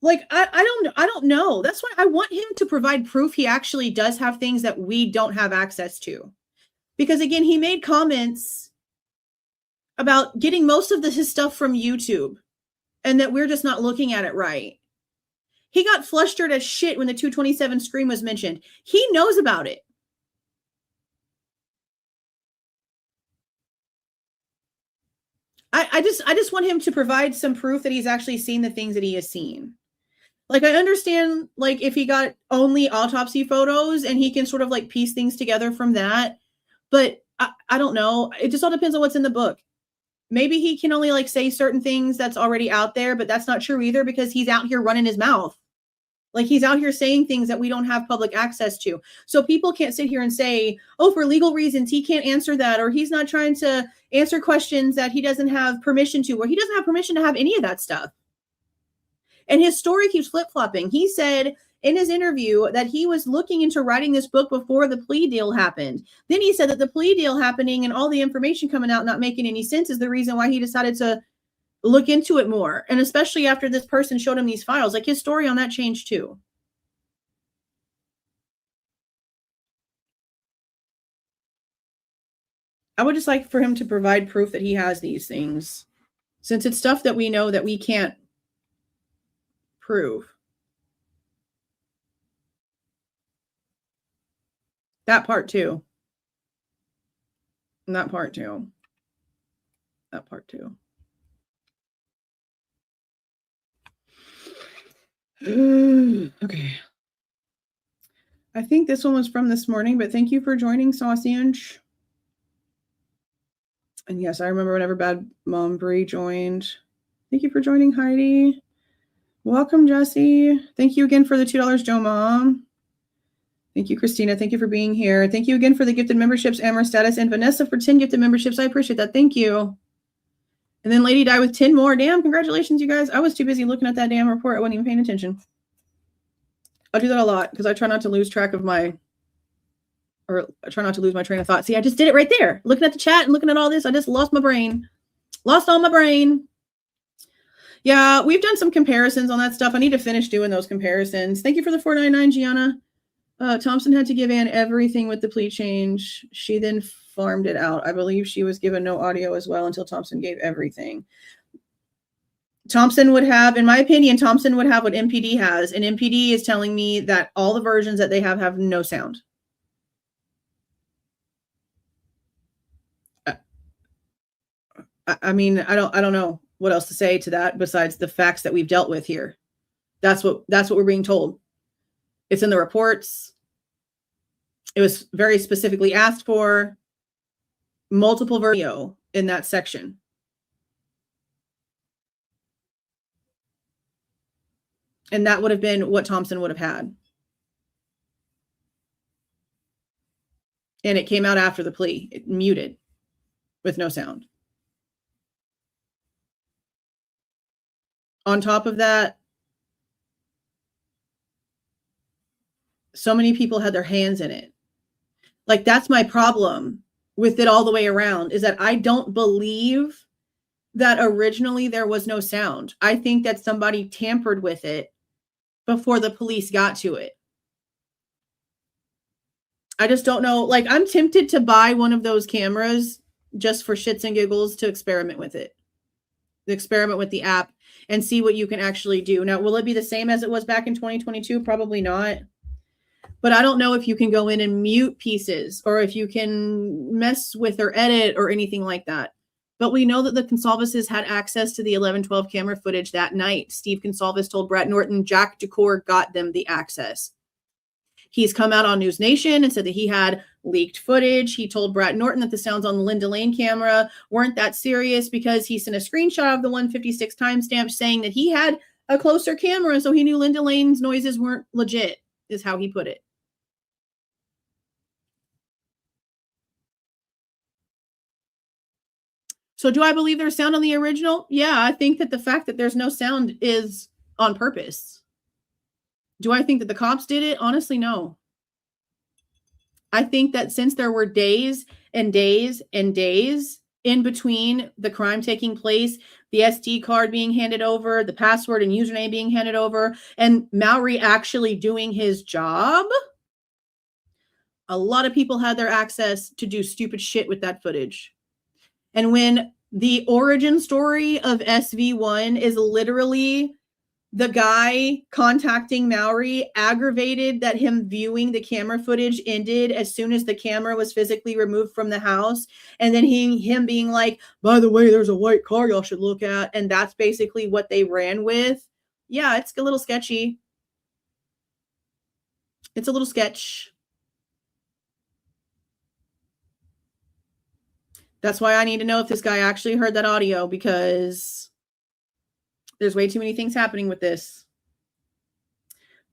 Like I don't know. That's why I want him to provide proof he actually does have things that we don't have access to. Because again, he made comments about getting most of his stuff from YouTube and that we're just not looking at it right. He got flustered as shit when the 227 scream was mentioned. He knows about it. I just want him to provide some proof that he's actually seen the things that he has seen. Like, I understand, like, if he got only autopsy photos and he can sort of like piece things together from that, but I don't know. It just all depends on what's in the book. Maybe he can only like say certain things that's already out there, but that's not true either because he's out here running his mouth. Like he's out here saying things that we don't have public access to. So people can't sit here and say, oh, for legal reasons, he can't answer that, or he's not trying to answer questions that he doesn't have permission to, or he doesn't have permission to have any of that stuff. And his story keeps flip-flopping. He said in his interview that he was looking into writing this book before the plea deal happened. Then he said that the plea deal happening and all the information coming out not making any sense is the reason why he decided to look into it more. And especially after this person showed him these files, like his story on that changed too. I would just like for him to provide proof that he has these things, since it's stuff that we know that we can't prove. That part too. And that part too. That part too. Okay. I think this one was from this morning, but thank you for joining, Sausage. And yes, I remember whenever Bad Mom Brie joined. Thank you for joining, Heidi. Welcome, Jesse. Thank you again for the $2, Joe Mom. Thank you, Christina. Thank you for being here. Thank you again for the gifted memberships, Amber Status, and Vanessa for 10 gifted memberships. I appreciate that. Thank you. And then Lady Di with 10 more. Damn, congratulations, you guys. I was too busy looking at that damn report. I wasn't even paying attention. I'll do that a lot because I try not to lose track of I try not to lose my train of thought. See, I just did it right there. Looking at the chat and looking at all this, I just lost my brain. Lost all my brain. Yeah, we've done some comparisons on that stuff. I need to finish doing those comparisons. Thank you for the $4.99, Gianna. Thompson had to give Ann everything with the plea change. She then farmed it out. I believe she was given no audio as well until Thompson gave everything. Thompson would have, in my opinion, Thompson would have what MPD has. And MPD is telling me that all the versions that they have no sound. I mean, I don't know what else to say to that besides the facts that we've dealt with here. That's what we're being told. It's in the reports. It was very specifically asked for. Multiple video in that section. And that would have been what Thompson would have had. And it came out after the plea. It muted with no sound. On top of that, so many people had their hands in it. Like, that's my problem with it all the way around, is that I don't believe that originally there was no sound. I think that somebody tampered with it before the police got to it. I just don't know. Like, I'm tempted to buy one of those cameras just for shits and giggles to experiment with it. Experiment with the app and see what you can actually do. Now, will it be the same as it was back in 2022? Probably not. But I don't know if you can go in and mute pieces or if you can mess with or edit or anything like that. But we know that the Goncalveses had access to the 11/12 camera footage that night. Steve Goncalves told Brett Norton Jack DeCour got them the access. He's come out on News Nation and said that he had leaked footage. He told Brett Norton that the sounds on the Linda Lane camera weren't that serious because he sent a screenshot of the 156 timestamp saying that he had a closer camera, so he knew Linda Lane's noises weren't legit, is how he put it. So do I believe there's sound on the original? Yeah, I think that the fact that there's no sound is on purpose. Do I think that the cops did it? Honestly, no. I think that since there were days and days and days in between the crime taking place, the SD card being handed over, the password and username being handed over, and Mowry actually doing his job, a lot of people had their access to do stupid shit with that footage. And when the origin story of SV1 is literally the guy contacting Mowry, aggravated that him viewing the camera footage ended as soon as the camera was physically removed from the house. And then him being like, by the way, there's a white car y'all should look at. And that's basically what they ran with. Yeah, it's a little sketchy. It's a little sketch. That's why I need to know if this guy actually heard that audio, because there's way too many things happening with this.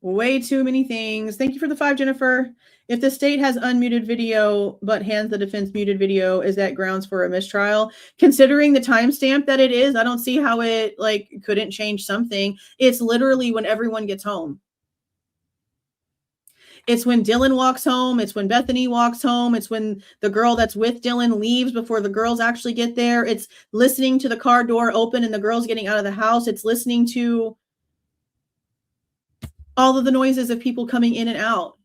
Way too many things. Thank you for the 5, Jennifer. If the state has unmuted video but hands the defense muted video, is that grounds for a mistrial? Considering the timestamp that it is, I don't see how it couldn't change something. It's literally when everyone gets home. It's when Dylan walks home. It's when Bethany walks home. It's when the girl that's with Dylan leaves before the girls actually get there. It's listening to the car door open and the girls getting out of the house. It's listening to all of the noises of people coming in and out.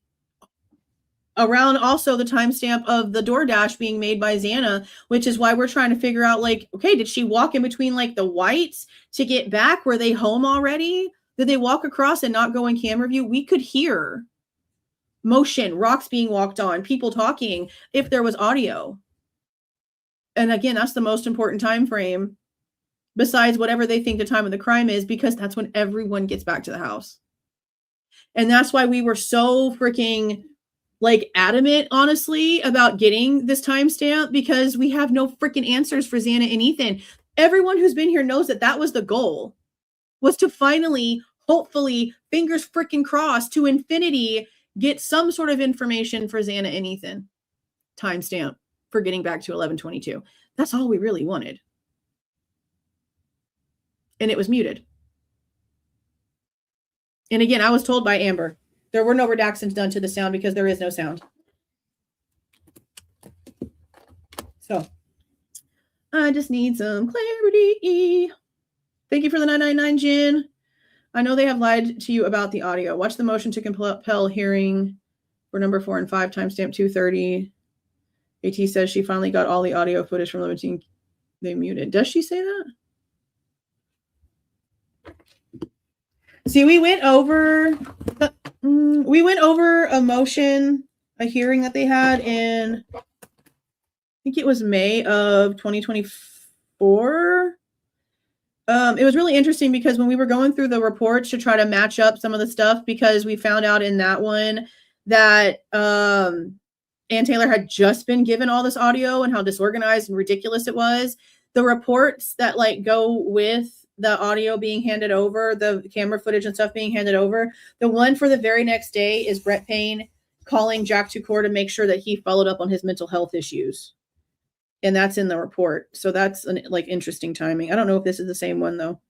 Around also the timestamp of the DoorDash being made by Xana, which is why we're trying to figure out, okay, did she walk in between the whites to get back? Were they home already? Did they walk across and not go in camera view? We could hear motion, rocks being walked on, people talking if there was audio. And again, that's the most important time frame besides whatever they think the time of the crime is, because that's when everyone gets back to the house. And that's why we were so freaking adamant, honestly, about getting this timestamp, because we have no freaking answers for Xana and Ethan. Everyone who's been here knows that that was the goal, was to finally, hopefully, fingers freaking crossed to infinity, get some sort of information for Xana and Ethan. Timestamp for getting back to 11/22. That's all we really wanted. And it was muted. And again, I was told by Amber, there were no redactions done to the sound because there is no sound. So I just need some clarity. Thank you for the 999, Jen. I know they have lied to you about the audio. Watch the motion to compel hearing for number 4 and 5, timestamp 2:30. AT says she finally got all the audio footage from limiting. They muted. Does she say that? See, we went over a motion, a hearing that they had in, I think it was May of 2024. It was really interesting because when we were going through the reports to try to match up some of the stuff, because we found out in that one that Ann Taylor had just been given all this audio and how disorganized and ridiculous it was. The reports that go with the audio being handed over, the camera footage and stuff being handed over, the one for the very next day is Brett Payne calling Jack DeCour to make sure that he followed up on his mental health issues. And that's in the report. So that's interesting timing. I don't know if this is the same one though.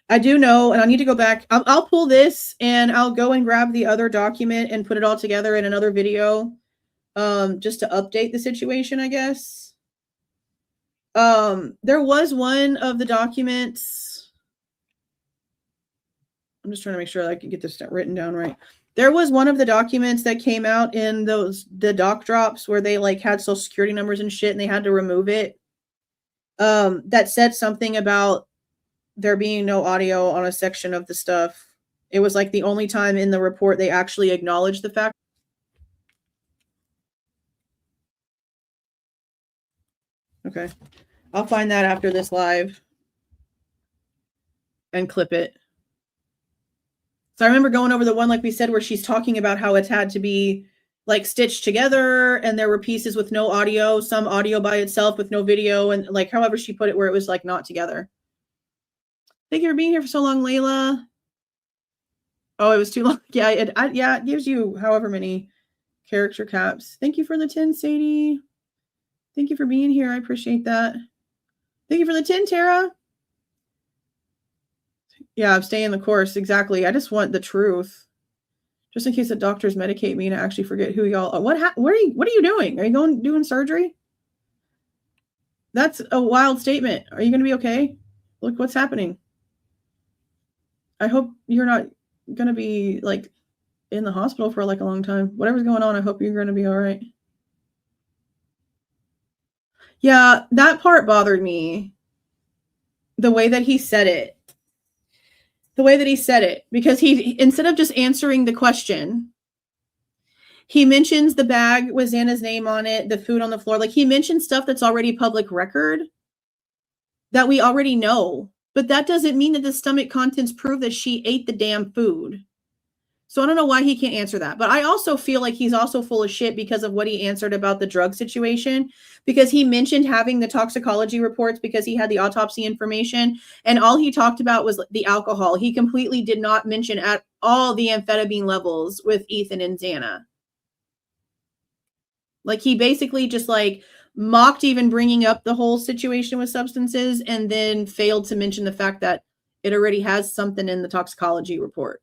I do know, and I need to go back. I'll pull this and I'll go and grab the other document and put it all together in another video, just to update the situation, I guess. There was one of the documents. I'm just trying to make sure I can get this written down right. There was one of the documents that came out in the doc drops where they like had social security numbers and shit and they had to remove it. That said something about there being no audio on a section of the stuff. It was like the only time in the report they actually acknowledged the fact. Okay. I'll find that after this live and clip it. So I remember going over the one, like we said, where she's talking about how it's had to be like stitched together and there were pieces with no audio, some audio by itself with no video, and like however she put it, where it was like not together. Thank you for being here for so long, Layla. Oh, it was too long. Yeah, it gives you however many character caps. Thank you for the 10, Sadie. Thank you for being here. I appreciate that. Thank you for the 10, Tara. Yeah, I'm staying the course. Exactly. I just want the truth. Just in case the doctors medicate me and I actually forget who y'all are. What are you doing? Are you doing surgery? That's a wild statement. Are you going to be okay? Look what's happening. I hope you're not going to be like in the hospital for like a long time. Whatever's going on, I hope you're going to be all right. Yeah, that part bothered me. The way that he said it. Because he, instead of just answering the question, he mentions the bag with Xana's name on it, the food on the floor. Like he mentioned stuff that's already public record that we already know. But that doesn't mean that the stomach contents prove that she ate the damn food. So I don't know why he can't answer that. But I also feel like he's also full of shit because of what he answered about the drug situation, because he mentioned having the toxicology reports because he had the autopsy information, and all he talked about was the alcohol. He completely did not mention at all the amphetamine levels with Ethan and Xana. Like he basically just like mocked even bringing up the whole situation with substances and then failed to mention the fact that it already has something in the toxicology report.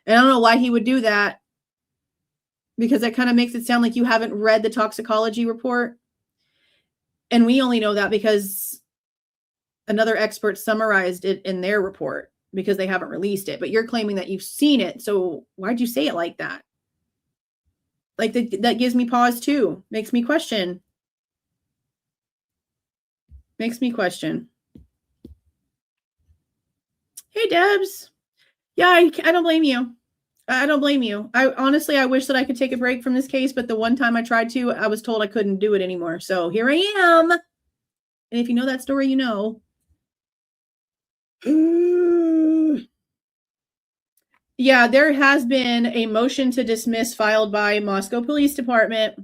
And I don't know why he would do that, because that kind of makes it sound like you haven't read the toxicology report. And we only know that because another expert summarized it in their report because they haven't released it. But you're claiming that you've seen it. So why'd you say it like that? Like that gives me pause too. Makes me question. Hey, Debs. Yeah, I don't blame you. I don't blame you. I honestly wish that I could take a break from this case, but the one time I tried to, I was told I couldn't do it anymore. So here I am. And if you know that story, you know. Yeah, there has been a motion to dismiss filed by Moscow Police Department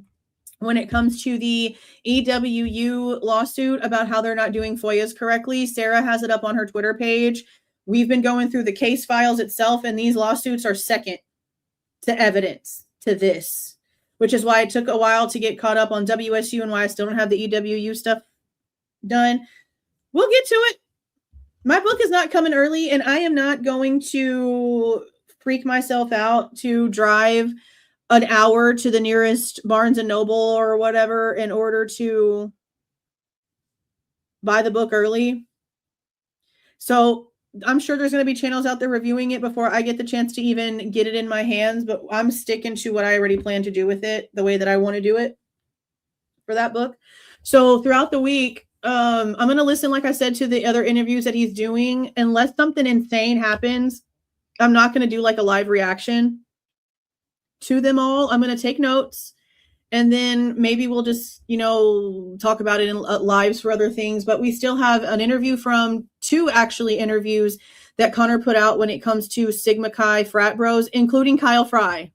when it comes to the EWU lawsuit about how they're not doing FOIAs correctly. Sarah has it up on her Twitter page. We've been going through the case files itself, and these lawsuits are second to evidence to this, which is why it took a while to get caught up on WSU and why I still don't have the EWU stuff done. We'll get to it. My book is not coming early, and I am not going to freak myself out to drive an hour to the nearest Barnes and Noble or whatever in order to buy the book early. So I'm sure there's going to be channels out there reviewing it before I get the chance to even get it in my hands, but I'm sticking to what I already plan to do with it, the way that I want to do it for that book. So throughout the week, I'm going to listen, like I said, to the other interviews that he's doing. Unless something insane happens, I'm not going to do like a live reaction to them all. I'm going to take notes, and then maybe we'll just, talk about it in lives for other things. But we still have an interview from two interviews that Connor put out when it comes to Sigma Chi frat bros, including Kyle Fry.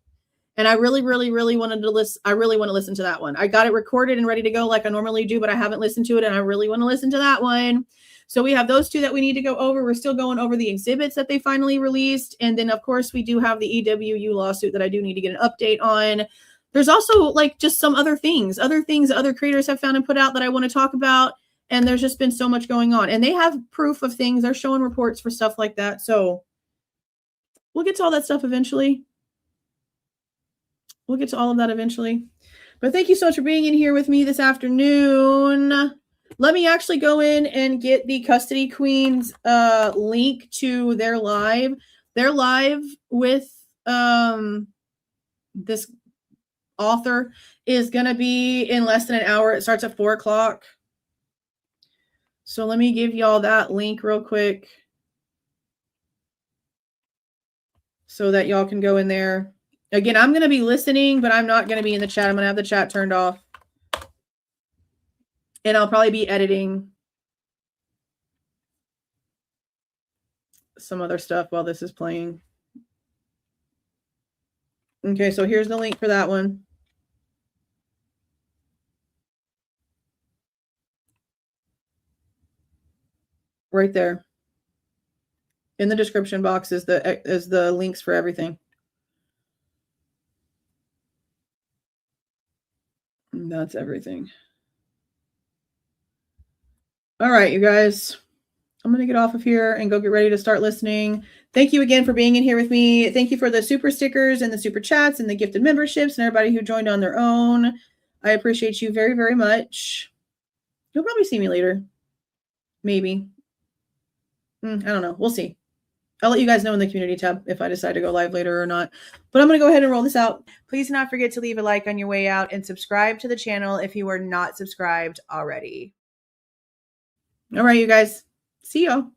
And I really, really, really wanted to listen. I really want to listen to that one. I got it recorded and ready to go like I normally do, but I haven't listened to it, and I really want to listen to that one. So we have those two that we need to go over. We're still going over the exhibits that they finally released. And then, of course, we do have the EWU lawsuit that I do need to get an update on. There's also like just some other things other creators have found and put out that I want to talk about. And there's just been so much going on. And they have proof of things. They're showing reports for stuff like that. So we'll get to all that stuff eventually. We'll get to all of that eventually. But thank you so much for being in here with me this afternoon. Let me actually go in and get the Custody Queens link to their live. They're live with this author is going to be in less than an hour. It starts at 4 o'clock. So let me give y'all that link real quick so that y'all can go in there. Again, I'm going to be listening, but I'm not going to be in the chat. I'm going to have the chat turned off. And I'll probably be editing some other stuff while this is playing. Okay, so here's the link for that one. Right there. In the description box is the links for everything. And that's everything. All right, you guys. I'm going to get off of here and go get ready to start listening. Thank you again for being in here with me. Thank you for the super stickers and the super chats and the gifted memberships and everybody who joined on their own. I appreciate you very, very much. You'll probably see me later. Maybe. I don't know. We'll see. I'll let you guys know in the community tab if I decide to go live later or not. But I'm going to go ahead and roll this out. Please do not forget to leave a like on your way out and subscribe to the channel if you are not subscribed already. All right, you guys. See y'all.